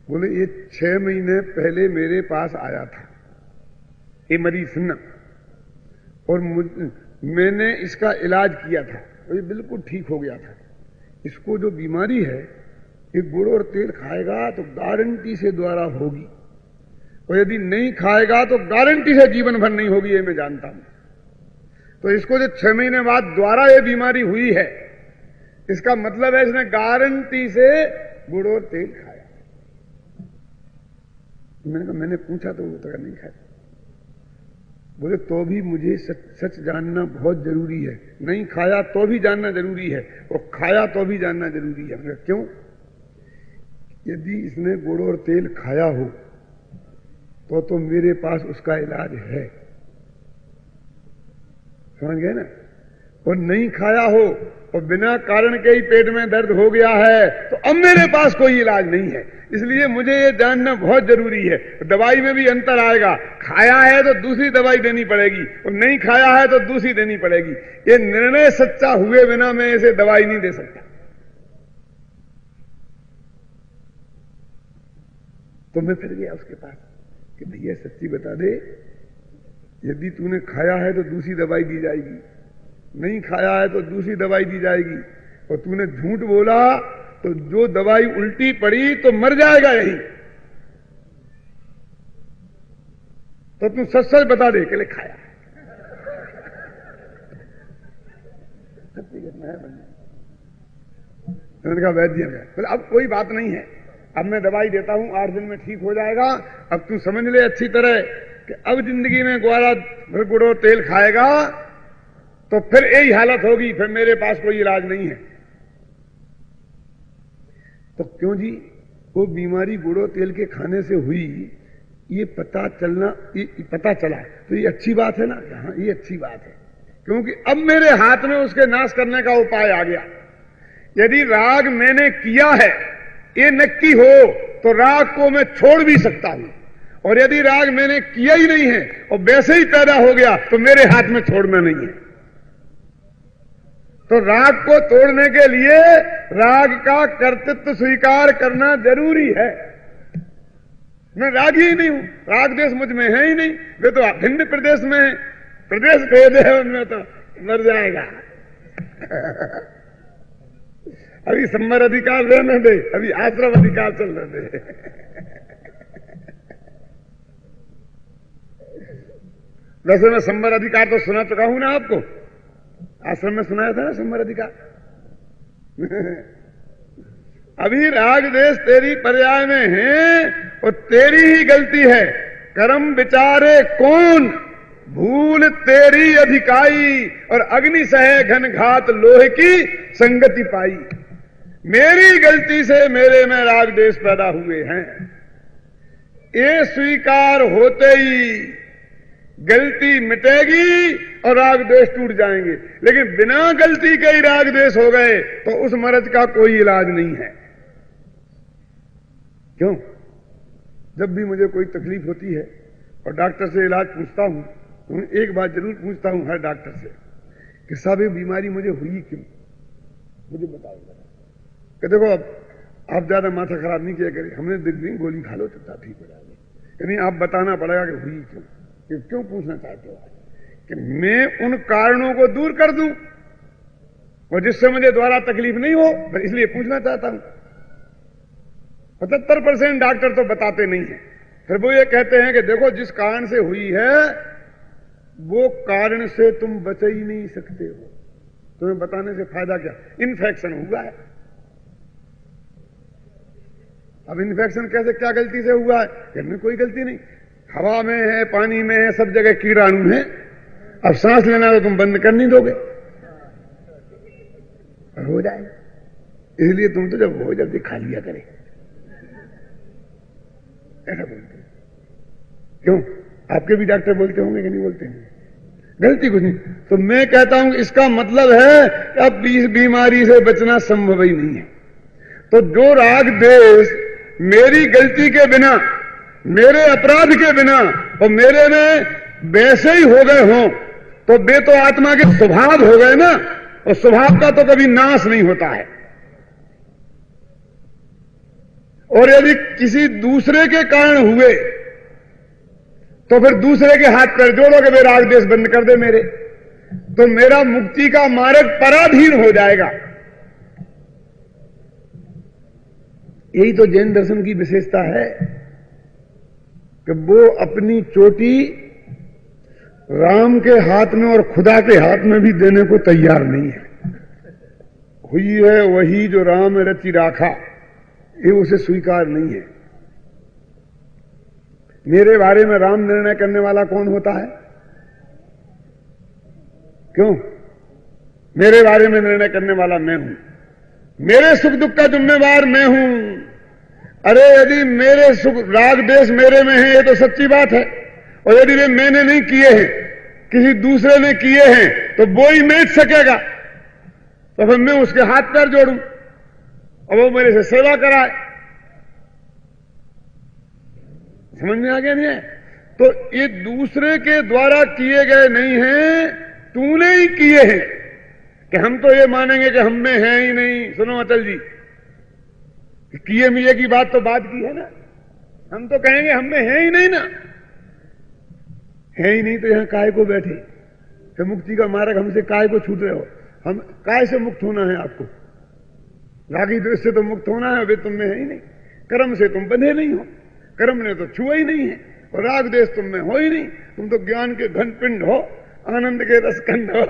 बोले ये 6 महीने पहले मेरे पास आया था ये मरीज सुनना, और मैंने इसका इलाज किया था और ये बिल्कुल ठीक हो गया था। इसको जो बीमारी है ये गुड़ और तेल खाएगा तो गारंटी से द्वारा होगी, और यदि नहीं खाएगा तो गारंटी से जीवन भर नहीं होगी, ये मैं जानता हूं। तो इसको जो 6 महीने बाद द्वारा ये बीमारी हुई है, इसका मतलब है इसने गारंटी से गुड़ और तेल खाया। मैंने कहा मैंने पूछा तो वो तो नहीं खाया। बोले तो भी मुझे सच जानना बहुत जरूरी है, नहीं खाया तो भी जानना जरूरी है, और खाया तो भी जानना जरूरी है। मैंने क्यों? यदि इसने गुड़ और तेल खाया हो तो मेरे पास उसका इलाज है, समझ गए ना? और नहीं खाया हो और बिना कारण के ही पेट में दर्द हो गया है तो अब मेरे पास कोई इलाज नहीं है। इसलिए मुझे ये जानना बहुत जरूरी है। दवाई में भी अंतर आएगा, खाया है तो दूसरी दवाई देनी पड़ेगी और नहीं खाया है तो दूसरी देनी पड़ेगी। ये निर्णय सच्चा हुए बिना मैं इसे दवाई नहीं दे सकता। तो मैं फिर गया उसके पास कि भैया सच्ची बता दे, यदि तूने खाया है तो दूसरी दवाई दी जाएगी, नहीं खाया है तो दूसरी दवाई दी जाएगी, और तूने झूठ बोला तो जो दवाई उल्टी पड़ी तो मर जाएगा यही। तो तू सच सच बता दे कि ले खाया। सच्ची घटना है। मैंने कहा वैद्य है, बोले अब कोई बात नहीं है, अब मैं दवाई देता हूं, 8 दिन में ठीक हो जाएगा। अब तू समझ ले अच्छी तरह कि अब जिंदगी में ग्वारा गुड़ और तेल खाएगा तो फिर यही हालत होगी, फिर मेरे पास कोई इलाज नहीं है। तो क्यों जी? वो बीमारी गुड़ और तेल के खाने से हुई, ये पता चला तो ये अच्छी बात है ना? हाँ ये अच्छी बात है, क्योंकि अब मेरे हाथ में उसके नाश करने का उपाय आ गया। यदि राग मैंने किया है ये नक्की हो तो राग को मैं छोड़ भी सकता हूं, और यदि राग मैंने किया ही नहीं है और वैसे ही पैदा हो गया तो मेरे हाथ में छोड़ना नहीं है। तो राग को तोड़ने के लिए राग का कर्तृत्व स्वीकार करना जरूरी है। मैं रागी ही नहीं हूं, राग देश मुझ में है ही नहीं, वे तो भिन्न प्रदेश में है, प्रदेश भेद है उनमें, तो मर जाएगा। अभी संवर अधिकार रहने दे, अभी आश्रम अधिकार चलने दे। वैसे मैं संवर अधिकार तो सुना चुका हूं ना आपको, आश्रम में सुनाया था ना संवर अधिकार। अभी राग देश तेरी पर्याय में है और तेरी ही गलती है। कर्म विचारे कौन, भूल तेरी अधिकाई, और अग्नि सहे घन घात लोहे की संगति पाई। मेरी गलती से मेरे में राग देश पैदा हुए हैं, ये स्वीकार होते ही गलती मिटेगी और राग देश टूट जाएंगे। लेकिन बिना गलती के ही राग देश हो गए तो उस मर्ज का कोई इलाज नहीं है। क्यों? जब भी मुझे कोई तकलीफ होती है और डॉक्टर से इलाज पूछता हूं तो मैं एक बात जरूर पूछता हूं हर डॉक्टर से कि साहब ये बीमारी मुझे हुई क्यों, मुझे बताओ। कि देखो अब आप ज्यादा माथा खराब नहीं किया करें, हमने दिन गोली खा लो चुपचाप ठीक हो जाएगी। नहीं, आप बताना पड़ेगा कि हुई क्यों। क्यों पूछना चाहते हो? कि मैं उन कारणों को दूर कर दूं और जिससे मुझे दोबारा तकलीफ नहीं हो, मैं इसलिए पूछना चाहता हूं। 75% डॉक्टर तो बताते नहीं है। फिर वो ये कहते हैं कि देखो जिस कारण से हुई है वो कारण से तुम बच ही नहीं सकते हो, तुम्हें बताने से फायदा क्या, इन्फेक्शन हुआ है। अब इन्फेक्शन कैसे, क्या गलती से हुआ है? इनमें कोई गलती नहीं, हवा में है, पानी में है, सब जगह कीटाणु है। अब सांस लेना तो तुम बंद कर नहीं दोगे, हो जाएगा। इसलिए तुम तो जब हो जल्दी खा लिया करे, ऐसा बोलते हैं। क्यों? आपके भी डॉक्टर बोलते होंगे कि नहीं बोलते हैं? गलती कुछ नहीं। तो मैं कहता हूं इसका मतलब है कि अब इस बीमारी से बचना संभव ही नहीं है। तो जो राग देश मेरी गलती के बिना, मेरे अपराध के बिना और मेरे में वैसे ही हो गए हों, तो वे तो आत्मा के स्वभाव हो गए ना, और स्वभाव का तो कभी नाश नहीं होता है। और यदि किसी दूसरे के कारण हुए तो फिर दूसरे के हाथ पैर जोड़ो कि वे राग देश बंद कर दे मेरे, तो मेरा मुक्ति का मार्ग पराधीन हो जाएगा। यही तो जैन दर्शन की विशेषता है कि वो अपनी चोटी राम के हाथ में और खुदा के हाथ में भी देने को तैयार नहीं है। हुई है वही जो राम रचि राखा, ये उसे स्वीकार नहीं है। मेरे बारे में राम निर्णय करने वाला कौन होता है? क्यों? मेरे बारे में निर्णय करने वाला मैं हूं, मेरे सुख दुख का जिम्मेवार मैं हूं। अरे यदि मेरे सुख राग देश मेरे में है, ये तो सच्ची बात है। और यदि वे मैंने नहीं किए हैं, किसी दूसरे ने किए हैं, तो वो ही मेट सकेगा। तो फिर मैं उसके हाथ पैर जोड़ूं और वो मेरे से सेवा कराए। समझ में आ गया नहीं है? तो ये दूसरे के द्वारा किए गए नहीं हैं, तूने ही किए हैं। कि हम तो ये मानेंगे कि हम में है ही नहीं। सुनो अटल जी, किए मिए की बात तो बात की है ना। हम तो कहेंगे हम में है ही नहीं ना, है ही नहीं तो यहां काय को बैठे? तो मुक्ति का मार्ग हमसे काय को छूट रहे हो? हम काय से मुक्त होना है आपको? रागी द्वेष से तो मुक्त होना है, वे तुम में है ही नहीं। कर्म से तुम बंधे नहीं हो, कर्म ने तो छुआ ही नहीं है। और राग देश तुम में हो ही नहीं। तुम तो ज्ञान के घन पिंड हो, आनंद के रसखंड हो।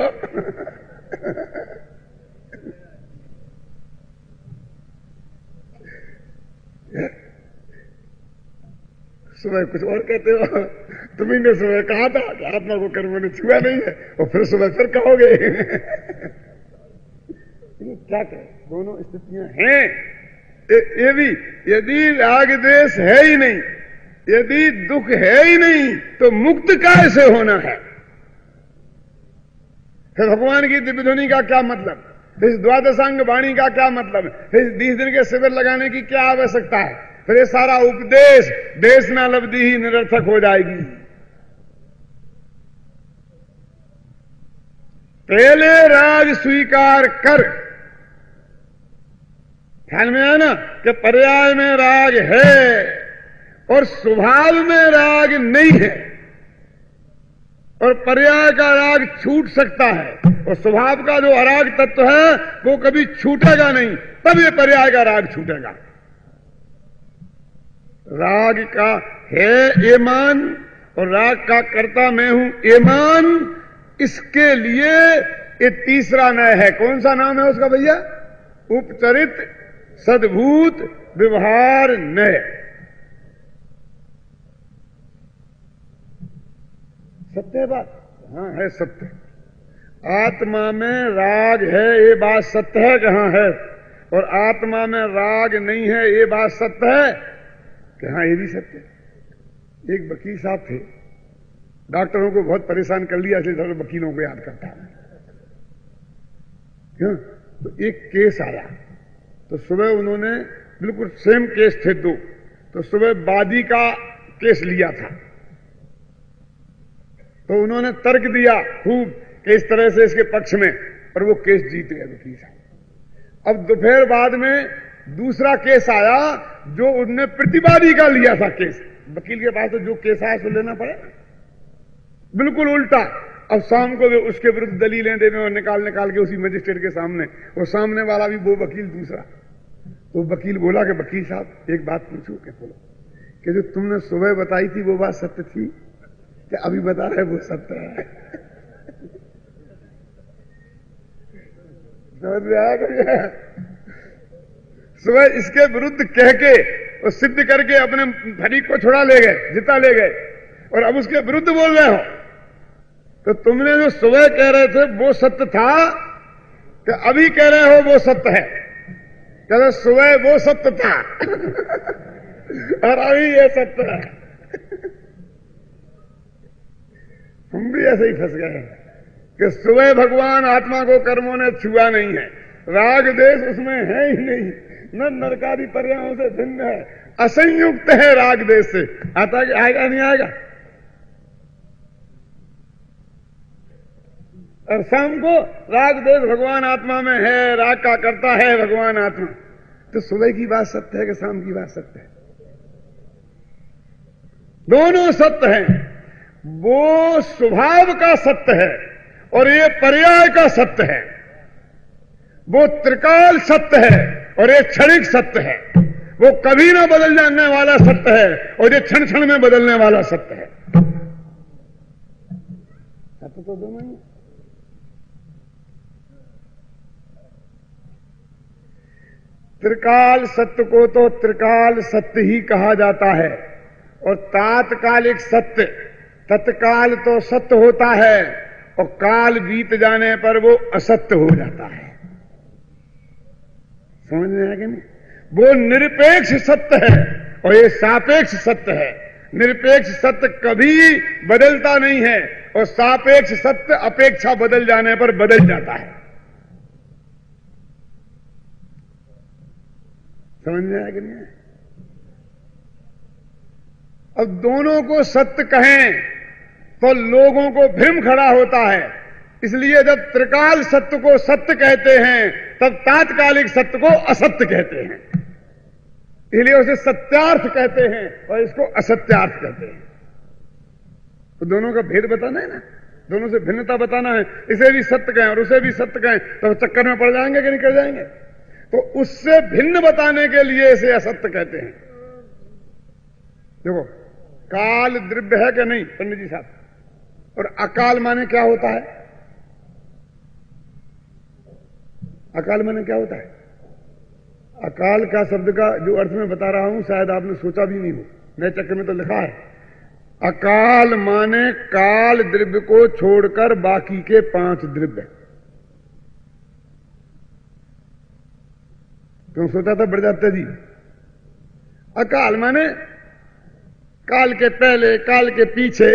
सुबह कुछ और कहते हो, तुम्ही ने सुबह कहा था कि आत्मा को कर्म ने छुआ नहीं है, और फिर सुबह फिर कहोगे। क्या कहे, दोनों स्थितियां हैं। ये भी, यदि राग देश है ही नहीं, यदि दुख है ही नहीं, तो मुक्त कैसे होना है? फिर भगवान की दिव्य ध्वनि का क्या मतलब? फिर द्वादशांग वाणी का क्या मतलब? फिर 20 दिन के शिविर लगाने की क्या आवश्यकता है? फिर ये सारा उपदेश देश ना लब्धि ही निरर्थक हो जाएगी। पहले राग स्वीकार कर। ख्याल में आया ना कि पर्याय में राग है और स्वभाव में राग नहीं है, और पर्याय का राग छूट सकता है, और स्वभाव का जो अराग तत्व है वो कभी छूटेगा नहीं, तब ये पर्याय का राग छूटेगा। राग का है ईमान और राग का कर्ता मैं हूं ईमान। इसके लिए ये तीसरा नय है। कौन सा नाम है उसका भैया? उपचरित सद्भूत व्यवहार नय। सत्य बात, हाँ है सत्य। आत्मा में राग है ये बात सत्य है, कहां है? और आत्मा में राग नहीं है ये बात सत्य है कि हाँ, ये भी सत्य है। एक वकील साहब थे, डॉक्टरों को बहुत परेशान कर लिया, इसलिए सारे वकीलों को याद करता है। क्यों? तो एक केस आया, तो सुबह उन्होंने बिल्कुल सेम केस थे दो, तो सुबह वादी का केस लिया था। तो उन्होंने तर्क दिया खूब कि इस तरह से इसके पक्ष में, और वो केस जीत गए वकील साहब। अब दोपहर बाद में दूसरा केस आया जो उनने प्रतिवादी का लिया था केस। वकील के पास तो जो केस आया सो लेना पड़ेगा, बिल्कुल उल्टा। अब शाम को वे उसके विरुद्ध दलीलें देने और निकाल के उसी मजिस्ट्रेट के सामने, वो सामने वाला भी वो वकील दूसरा। तो वकील बोला कि वकील साहब एक बात पूछूं? क्या बोलो? कि जो तुमने सुबह बताई थी वो बात सत्य थी कि अभी बता रहे वो सत्य है? समझ में आया? सुबह इसके विरुद्ध कह के और सिद्ध करके अपने फरीक को छुड़ा ले गए, जिता ले गए, और अब उसके विरुद्ध बोल रहे हो। तो तुमने जो सुबह कह रहे थे वो सत्य था कि अभी कह रहे हो वो सत्य है? कहते सुबह वो सत्य था और अभी ये सत्य है। हम भी ऐसे ही फंस गए कि सुबह भगवान आत्मा को कर्मों ने छुआ नहीं है, राग देश उसमें है ही नहीं, न नरकादि पर्यायों से भिन्न है, असंयुक्त है राग देश से। आता कि आएगा नहीं आएगा? और शाम को राग देश भगवान आत्मा में है, राग का करता है भगवान आत्मा। तो सुबह की बात सत्य है कि शाम की बात सत्य है? दोनों सत्य हैं। वो स्वभाव का सत्य है और ये पर्याय का सत्य है। वो त्रिकाल सत्य है और ये क्षणिक सत्य है। वो कभी ना बदल जाने वाला सत्य है और ये क्षण क्षण में बदलने वाला सत्य है। सत्य तो दोनों ही। त्रिकाल सत्य को तो त्रिकाल सत्य ही कहा जाता है, और तात्कालिक सत्य तत्काल तो सत्य होता है और काल बीत जाने पर वो असत्य हो जाता है। समझ में आया कि नहीं? वो निरपेक्ष सत्य है और ये सापेक्ष सत्य है। निरपेक्ष सत्य कभी बदलता नहीं है और सापेक्ष सत्य अपेक्षा बदल जाने पर बदल जाता है। समझ में आया कि नहीं? अब दोनों को सत्य कहें तो लोगों को भ्रम खड़ा होता है। इसलिए जब त्रिकाल सत्य को सत्य कहते हैं तब तात्कालिक सत्य को असत्य कहते हैं। इसलिए उसे सत्यार्थ कहते हैं और इसको असत्यार्थ कहते हैं। तो दोनों का भेद बताना है ना, दोनों से भिन्नता बताना है। इसे भी सत्य कहें और उसे भी सत्य कहें तो चक्कर में पड़ जाएंगे कि निकल जाएंगे? तो उससे भिन्न बताने के लिए इसे असत्य कहते हैं। देखो, काल द्रव्य है कि नहीं पंडित जी साहब? और अकाल माने क्या होता है? अकाल माने क्या होता है? अकाल का शब्द का जो अर्थ मैं बता रहा हूं शायद आपने सोचा भी नहीं हो, नए चक्र में तो लिखा है। अकाल माने काल द्रव्य को छोड़कर बाकी के 5 द्रव्य। क्यों सोचा था बड़जात्या जी? अकाल माने काल के पहले, काल के पीछे।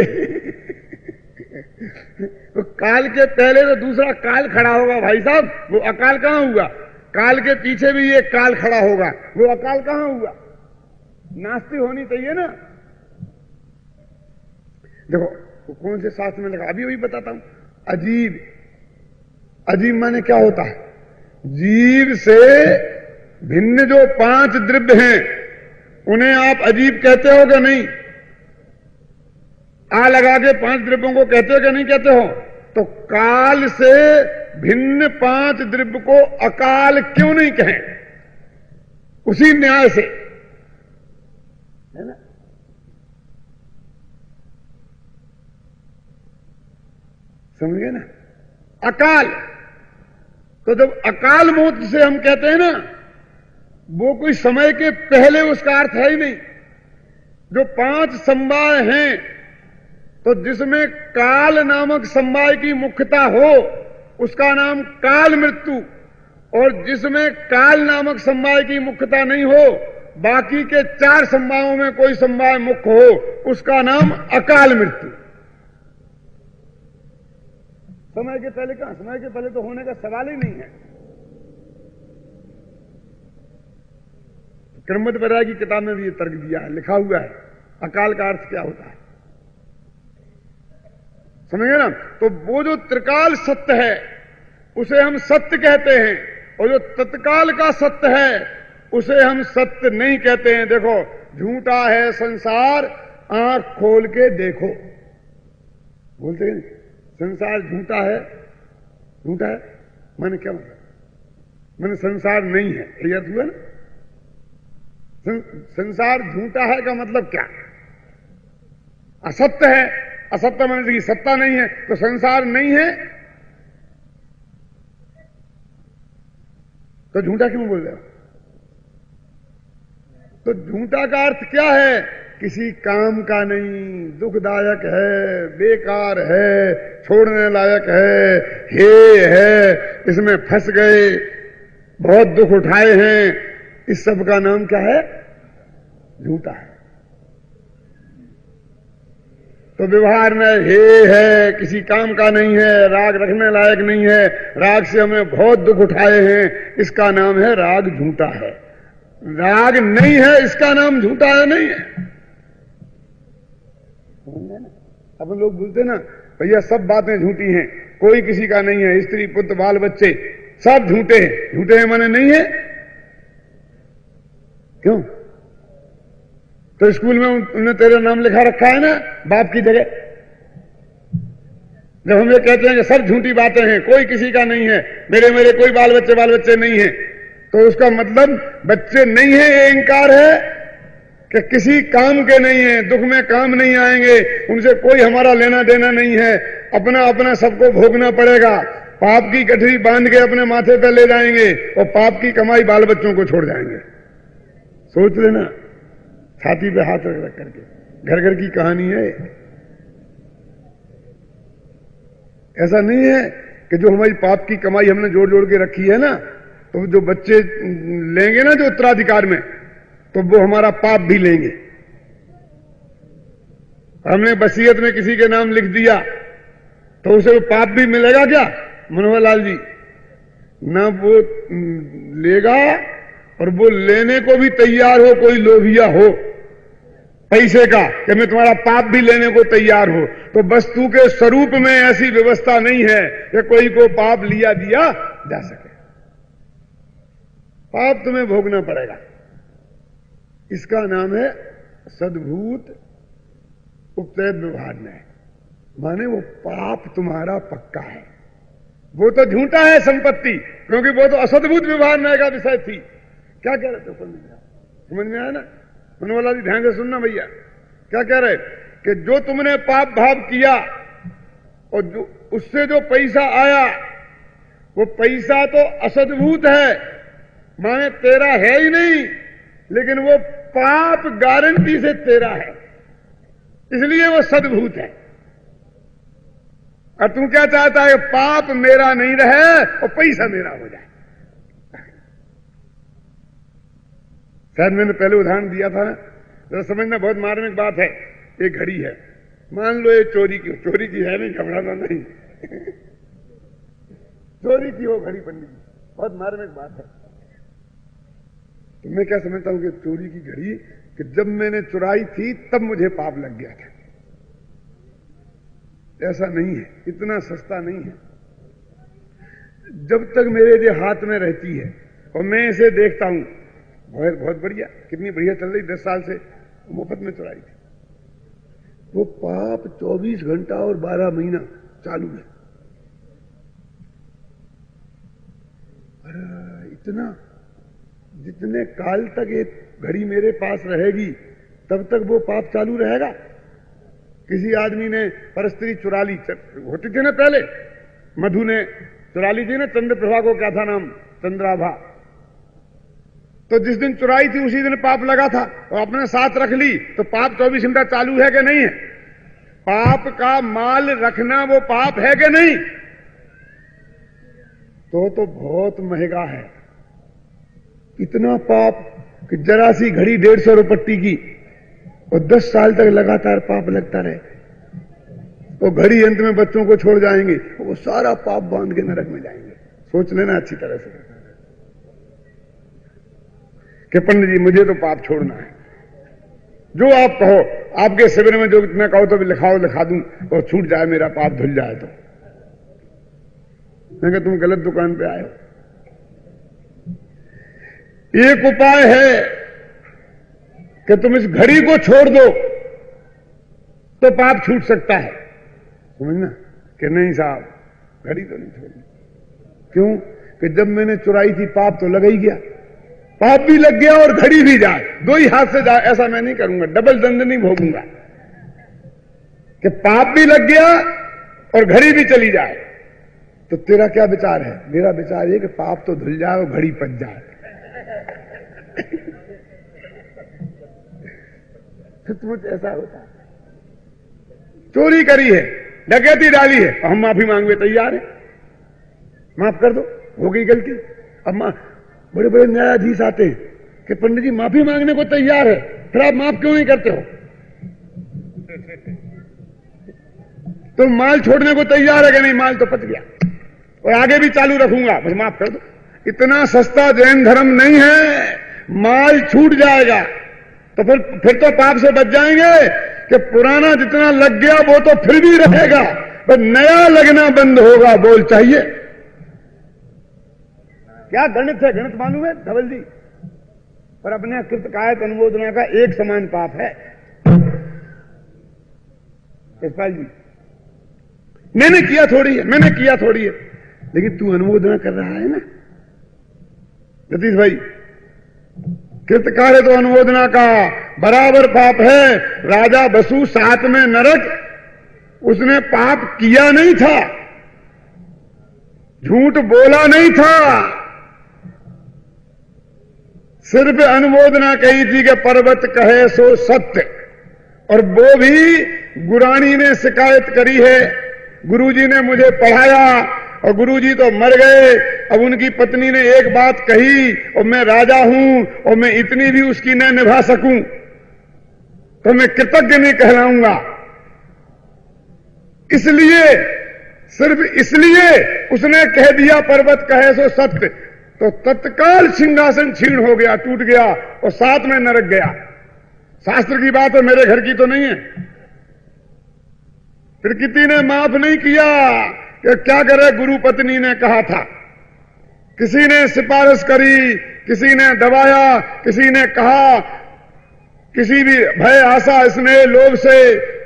तो काल के पहले तो दूसरा काल खड़ा होगा भाई साहब, वो अकाल कहां हुआ? काल के पीछे भी एक काल खड़ा होगा, वो अकाल कहां हुआ? नास्ती होनी चाहिए ना। देखो वो कौन से शास्त्र में लिखा, अभी वही बताता हूं। अजीब, अजीब माने क्या होता है? जीव से भिन्न जो 5 द्रव्य हैं उन्हें आप अजीब कहते हो कि नहीं? आ लगा के 5 द्रव्यों को कहते हो कि नहीं कहते हो? तो काल से भिन्न 5 द्रव्य को अकाल क्यों नहीं कहें? उसी न्याय से, है ना? समझिए ना? अकाल, तो जब अकाल मौत से हम कहते हैं ना, वो कोई समय के पहले उसका अर्थ है ही नहीं। जो 5 समवाय हैं तो जिसमें काल नामक समवाय की मुख्यता हो उसका नाम काल मृत्यु, और जिसमें काल नामक समवाय की मुख्यता नहीं हो, बाकी के 4 समवायों में कोई समवाय मुख्य हो, उसका नाम अकाल मृत्यु। समय के पहले कहां? समय के पहले तो होने का सवाल ही नहीं है। क्रमबद्ध वैराग्य की किताब में भी ये तर्क दिया है, लिखा हुआ है अकाल का अर्थ क्या होता है। समझे ना? तो वो जो त्रिकाल सत्य है उसे हम सत्य कहते हैं, और जो तत्काल का सत्य है उसे हम सत्य नहीं कहते हैं। देखो, झूठा है संसार, आंख खोल के देखो, बोलते हैं संसार झूठा है, झूठा है माने क्या मतलब? माने संसार नहीं है, ये अर्थ हुआ ना। संसार झूठा है का मतलब क्या? असत्य है, असत्य माने कि सत्ता नहीं है, तो संसार नहीं है तो झूठा क्यों बोल रहे हो? तो झूठा का अर्थ क्या है? किसी काम का नहीं, दुखदायक है, बेकार है, छोड़ने लायक है, इसमें फंस गए, बहुत दुख उठाए हैं, इस सब का नाम क्या है? झूठा है। तो व्यवहार में है, किसी काम का नहीं है, राग रखने लायक नहीं है, राग से हमने बहुत दुख उठाए हैं, इसका नाम है राग झूठा है। राग नहीं है, इसका नाम झूठा है नहीं है। अपन लोग बोलते ना भैया सब बातें झूठी हैं, कोई किसी का नहीं है, स्त्री पुत्र बाल बच्चे सब झूठे हैं। झूठे हैं माने नहीं है, क्यों? तो स्कूल में उन्होंने तेरा नाम लिखा रखा है ना बाप की जगह। जब हम ये कहते हैं कि सब झूठी बातें हैं, कोई किसी का नहीं है, मेरे कोई बाल बच्चे नहीं है, तो उसका मतलब बच्चे नहीं है, ये इंकार है कि किसी काम के नहीं है, दुख में काम नहीं आएंगे, उनसे कोई हमारा लेना देना नहीं है, अपना अपना सबको भोगना पड़ेगा, पाप की गठरी बांध के अपने माथे पर ले जाएंगे और पाप की कमाई बाल बच्चों को छोड़ जाएंगे। सोच लेना, छाती पे हाथ रख करके, घर घर की कहानी है। ऐसा नहीं है कि जो हमारी पाप की कमाई हमने जोड़ जोड़ के रखी है ना, तो जो बच्चे लेंगे ना जो उत्तराधिकार में, तो वो हमारा पाप भी लेंगे। हमने वसीयत में किसी के नाम लिख दिया तो उसे वो पाप भी मिलेगा क्या? मनोहर लाल जी, ना वो लेगा और वो लेने को भी तैयार हो, कोई लोभिया हो पैसे का कि मैं तुम्हारा पाप भी लेने को तैयार हो। तो वस्तु के स्वरूप में ऐसी व्यवस्था नहीं है कि कोई को पाप लिया दिया जा सके। पाप तुम्हें भोगना पड़ेगा। इसका नाम है सद्भूत उपचय व्यवहार न्याय, माने वो पाप तुम्हारा पक्का है। वो तो झूठा है संपत्ति, क्योंकि वो तो असद्भूत व्यवहार न्याय का विषय थी। क्या कह रहे थे? समझ में आया ना? मनोवाला जी ध्यान से सुनना भैया, क्या कह रहे कि जो तुमने पाप भाव किया और जो उससे जो पैसा आया वो पैसा तो असद्भूत है, माने तेरा है ही नहीं, लेकिन वो पाप गारंटी से तेरा है, इसलिए वो सद्भूत है। और तू क्या चाहता है? पाप मेरा नहीं रहे और पैसा मेरा हो जाए। शायद मैंने पहले उदाहरण दिया था ना, तो समझना बहुत मार्मिक बात है। एक घड़ी है, मान लो ये चोरी की है, नहीं घबराना नहीं चोरी की हो घड़ी पंडित जी, बहुत मार्मिक बात है। तो मैं क्या समझता हूं कि चोरी की घड़ी कि जब मैंने चुराई थी तब मुझे पाप लग गया था। ऐसा नहीं है, इतना सस्ता नहीं है। जब तक मेरे जो हाथ में रहती है और मैं इसे देखता हूं, बहुत बढ़िया, कितनी बढ़िया चल रही, 10 साल से मुफ्त में चुराई थी, वो पाप 24 घंटा और 12 महीना चालू है। अरे इतना, जितने काल तक एक घड़ी मेरे पास रहेगी तब तक वो पाप चालू रहेगा। किसी आदमी ने परस्त्री चुरा ली, होती थी ना पहले, मधु ने चुरा ली थी ना चंद्रप्रभा को, क्या था नाम, चंद्राभा। तो जिस दिन चुराई थी उसी दिन पाप लगा था और अपने साथ रख ली, तो पाप 24 घंटा चालू है कि नहीं है? पाप का माल रखना वो पाप है कि नहीं? तो बहुत महंगा है। इतना पाप कि जरा सी घड़ी 150 रुपट्टी की और 10 साल तक लगातार पाप लगता रहे, और घड़ी अंत में बच्चों को छोड़ जाएंगे, वो सारा पाप बांध के नरक में जाएंगे। सोच लेना अच्छी तरह से कि पंडित जी मुझे तो पाप छोड़ना है, जो आप कहो, आपके शिविर में जो इतना कहो तो भी लिखा दूं और छूट जाए, मेरा पाप धुल जाए। तो मैं कहा तुम गलत दुकान पे आए हो। एक उपाय है कि तुम इस घड़ी को छोड़ दो तो पाप छूट सकता है। समझना, कि नहीं साहब घड़ी तो नहीं छोड़नी। क्यों? कि जब मैंने चुराई थी पाप तो लग ही गया, पाप भी लग गया और घड़ी भी जाए, दो ही हाथ से जाए, ऐसा मैं नहीं करूंगा, डबल दंड नहीं भोगूंगा कि पाप भी लग गया और घड़ी भी चली जाए। तो तेरा क्या विचार है? मेरा विचार है कि पाप तो धुल जाए और घड़ी पच जाए। सचमुच ऐसा होता है। चोरी करी है, डकैती डाली है, हम माफी मांगने तैयार हैं, माफ कर दो, हो गई गलती। अब बड़े बड़े न्यायाधीश आते हैं कि पंडित जी माफी मांगने को तैयार है, फिर आप माफ क्यों नहीं करते हो? तो माल छोड़ने को तैयार है कि नहीं? माल तो पच गया और आगे भी चालू रखूंगा, बस माफ कर दो। इतना सस्ता जैन धर्म नहीं है, माल छूट जाएगा तो फिर तो पाप से बच जाएंगे कि पुराना जितना लग गया वो तो फिर भी रहेगा, पर नया लगना बंद होगा। बोल चाहिए क्या गणित है? गणित मालूम है धवल जी? पर अपने कृतकायत अनुमोदना का एक समान पाप है। यशपाल जी मैंने किया थोड़ी है, मैंने किया थोड़ी है, लेकिन तू अनुमोदना कर रहा है ना जतीश भाई। कृतकार्य तो अनुमोदना का बराबर पाप है। राजा बसु 7 में नरक, उसने पाप किया नहीं था, झूठ बोला नहीं था, सिर्फ अनुमोदना कही थी कि पर्वत कहे सो सत्य। और वो भी गुरानी ने शिकायत करी है, गुरुजी ने मुझे पढ़ाया और गुरुजी तो मर गए, अब उनकी पत्नी ने एक बात कही और मैं राजा हूं और मैं इतनी भी उसकी न निभा सकूं तो मैं कृतज्ञ नहीं कहलाऊंगा। इसलिए, सिर्फ इसलिए उसने कह दिया पर्वत कहे सो सत्य, तो तत्काल सिंहासन छीन हो गया, टूट गया और 7 में नरक गया। शास्त्र की बात है, मेरे घर की तो नहीं है। फिर किसी ने माफ नहीं किया कि क्या करे, गुरु पत्नी ने कहा था, किसी ने सिफारिश करी, किसी ने दबाया, किसी ने कहा, किसी भी भय आशा स्नेह लोभ से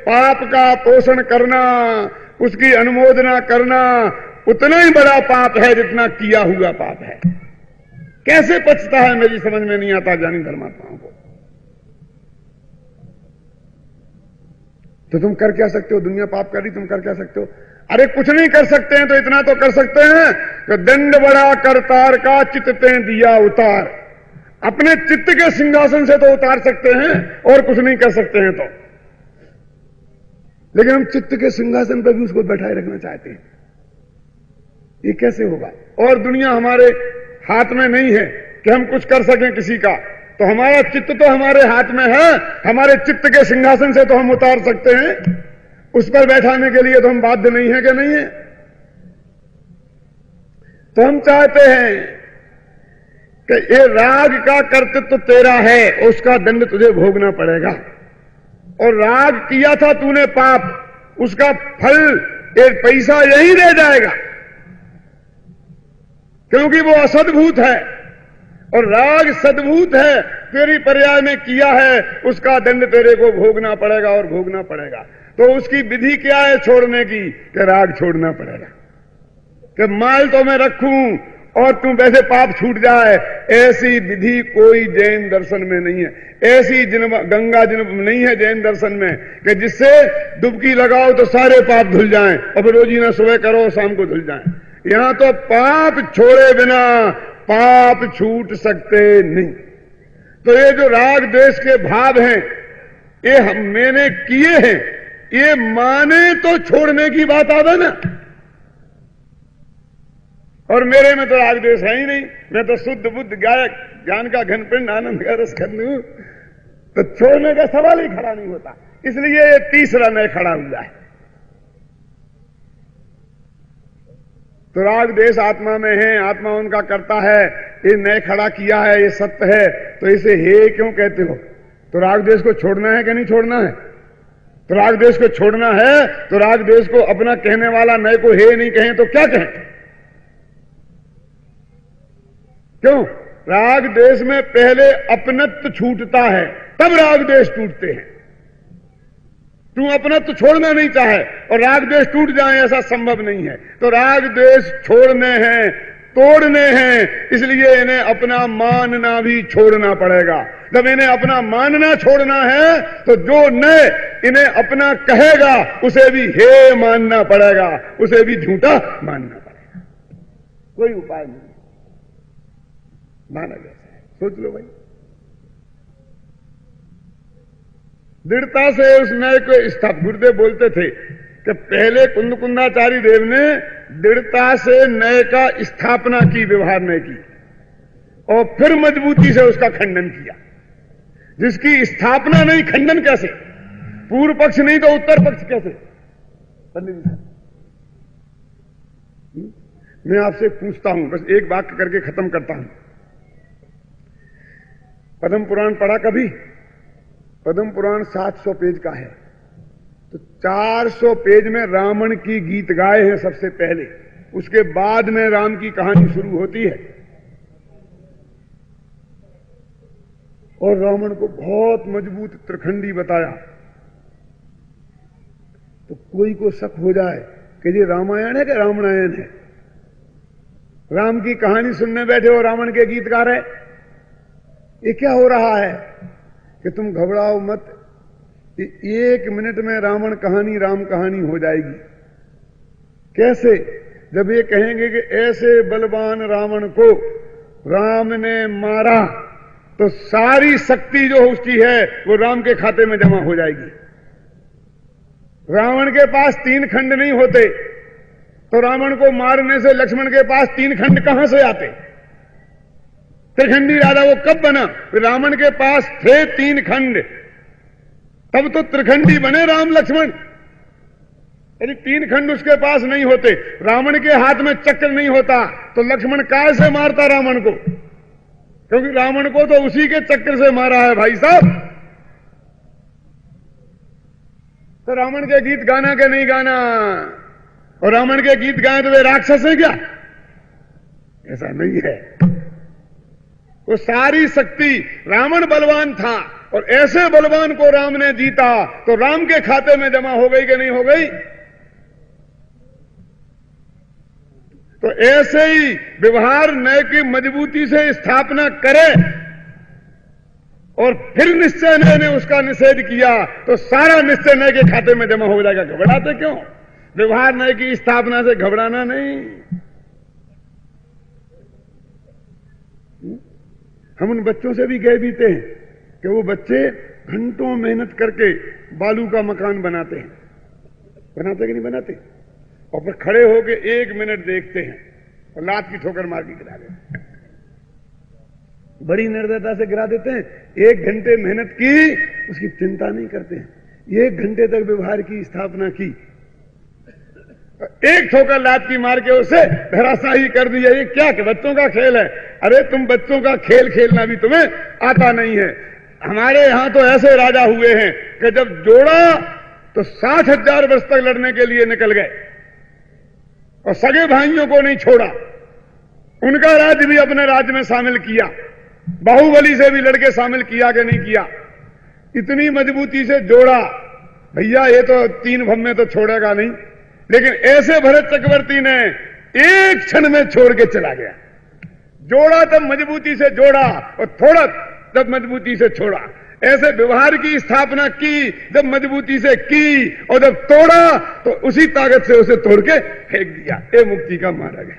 पाप का पोषण करना, उसकी अनुमोदना करना उतना ही बड़ा पाप है जितना किया हुआ पाप है। कैसे पचता है मेरी समझ में नहीं आता ज्ञानी धर्मात्माओं को। तो तुम कर क्या सकते हो? दुनिया पाप कर रही, तुम कर क्या सकते हो? अरे कुछ नहीं कर सकते हैं तो इतना तो कर सकते हैं कि दंड बड़ा करतार का चित्ते दिया उतार। अपने चित्त के सिंहासन से तो उतार सकते हैं और कुछ नहीं कर सकते हैं तो। लेकिन हम चित्त के सिंहासन पर भी उसको बैठाए रखना चाहते हैं, ये कैसे होगा? और दुनिया हमारे हाथ में नहीं है कि हम कुछ कर सकें किसी का, तो हमारा चित्त तो हमारे हाथ में है। हमारे चित्त के सिंहासन से तो हम उतार सकते हैं, उस पर बैठाने के लिए तो हम बाध्य नहीं है कि नहीं है? तो हम चाहते हैं कि ये राग का कर्तृत्व तेरा है, उसका दंड तुझे भोगना पड़ेगा। और राग किया था तूने पाप, उसका फल एक पैसा यही रह जाएगा, क्योंकि वो असद्भूत है और राग सद्भूत है। तेरी पर्याय में किया है, उसका दंड तेरे को भोगना पड़ेगा और भोगना पड़ेगा। तो उसकी विधि क्या है छोड़ने की? कि राग छोड़ना पड़ेगा, कि माल तो मैं रखूं और तू वैसे पाप छूट जाए। ऐसी विधि कोई जैन दर्शन में नहीं है, ऐसी गंगा जन्म नहीं है जैन दर्शन में कि जिससे डुबकी लगाओ तो सारे पाप धुल जाएं और फिर रोजी ना सुबह करो शाम को धुल जाएं। यहां तो पाप छोड़े बिना पाप छूट सकते नहीं। तो ये जो राग द्वेष के भाव हैं, ये मैंने किए हैं, ये माने तो छोड़ने की बात आवे ना। और मेरे में तो राग द्वेष है ही नहीं, मैं तो शुद्ध बुद्ध गायक ज्ञान का घनपिंड आनंद का रस खन्नू, तो छोड़ने का सवाल ही खड़ा नहीं होता। इसलिए ये तीसरा नए खड़ा हुआ है। तो राग देश आत्मा में है, आत्मा उनका करता है, ये नए खड़ा किया है, ये सत्य है, तो इसे हे क्यों कहते हो? तो राग देश को छोड़ना है कि नहीं छोड़ना है? तो राग देश को छोड़ना है तो राग देश को अपना कहने वाला नए को हे नहीं कहें तो क्या कहें? क्यों? राग देश में पहले अपनत्व छूटता है, तब राग देश टूटते हैं। तू अपना तो छोड़ना नहीं चाहे और राग द्वेष टूट जाए ऐसा संभव नहीं है। तो राग द्वेष छोड़ने हैं, तोड़ने हैं, इसलिए इन्हें अपना मानना भी छोड़ना पड़ेगा। जब इन्हें अपना मानना छोड़ना है तो जो न इन्हें अपना कहेगा उसे भी हे मानना पड़ेगा, उसे भी झूठा मानना पड़ेगा। कोई उपाय नहीं माना जैसा है। सोच लो भाई, दृढ़ता से उस न्याय को गुरुदेव बोलते थे कि पहले कुंदकुंदाचार्य देव ने दृढ़ता से न्याय का स्थापना की, व्यवहार न्याय की, और फिर मजबूती से उसका खंडन किया। जिसकी स्थापना नहीं, खंडन कैसे? पूर्व पक्ष नहीं तो उत्तर पक्ष कैसे? पंडित जी, मैं आपसे पूछता हूं, बस एक वाक्य करके खत्म करता हूं। पद्म पुराण पढ़ा कभी? पद्म पुराण 700 पेज का है, तो 400 पेज में रावण की गीत गाए हैं सबसे पहले, उसके बाद में राम की कहानी शुरू होती है। और रावण को बहुत मजबूत त्रिखंडी बताया। तो कोई को शक हो जाए कि ये रामायण है कि रामायण है। राम की कहानी सुनने बैठे हो, रावण के गीत गा रहे, ये क्या हो रहा है? कि तुम घबराओ मत, 1 मिनट में रावण कहानी राम कहानी हो जाएगी। कैसे? जब ये कहेंगे कि ऐसे बलवान रावण को राम ने मारा, तो सारी शक्ति जो उसकी है वो राम के खाते में जमा हो जाएगी। रावण के पास 3 खंड नहीं होते, तो रावण को मारने से लक्ष्मण के पास 3 खंड कहां से आते? त्रिखंडी राजा वो कब बना? रावण के पास थे 3 खंड, तब तो त्रिखंडी बने राम लक्ष्मण। यदि 3 खंड उसके पास नहीं होते, रावण के हाथ में चक्र नहीं होता, तो लक्ष्मण काय से मारता रावण को? क्योंकि रावण को तो उसी के चक्र से मारा है भाई साहब। तो रावण के गीत गाना के नहीं गाना, और रावण के गीत गाए तो वे राक्षस है क्या? ऐसा नहीं है। वो सारी शक्ति, रावण बलवान था और ऐसे बलवान को राम ने जीता, तो राम के खाते में जमा हो गई कि नहीं हो गई? तो ऐसे ही व्यवहार न्याय की मजबूती से स्थापना करे और फिर निश्चय न्याय ने उसका निषेध किया, तो सारा निश्चय न्याय के खाते में जमा हो जाएगा। घबराते क्यों? व्यवहार न्याय की स्थापना से घबराना नहीं। हम उन बच्चों से भी कह बीते हैं कि वो बच्चे घंटों मेहनत करके बालू का मकान बनाते हैं, बनाते कि नहीं बनाते? और फिर खड़े होके 1 मिनट देखते हैं और लात की ठोकर मार के गिरा देते हैं। बड़ी निर्दयता से गिरा देते हैं। 1 घंटे मेहनत की, उसकी चिंता नहीं करते हैं। 1 घंटे तक व्यवहार की स्थापना की, 1 ठोकर लात की मार के उसे धराशायी कर दिया। ये क्या कि बच्चों का खेल है? अरे तुम बच्चों का खेल खेलना भी तुम्हें आता नहीं है। हमारे यहां तो ऐसे राजा हुए हैं कि जब जोड़ा तो 60,000 वर्ष तक लड़ने के लिए निकल गए और सगे भाइयों को नहीं छोड़ा। उनका राज्य भी अपने राज्य में शामिल किया, बाहुबली से भी लड़के शामिल किया कि नहीं किया? इतनी मजबूती से जोड़ा, भैया ये तो 3 भम में तो छोड़ेगा नहीं। लेकिन ऐसे भरत चक्रवर्ती ने 1 क्षण में छोड़ के चला गया। जोड़ा तब मजबूती से जोड़ा और थोड़ा तब मजबूती से छोड़ा। ऐसे व्यवहार की स्थापना की जब मजबूती से की, और जब तोड़ा तो उसी ताकत से उसे तोड़ के फेंक दिया। ये मुक्ति का मार्ग है।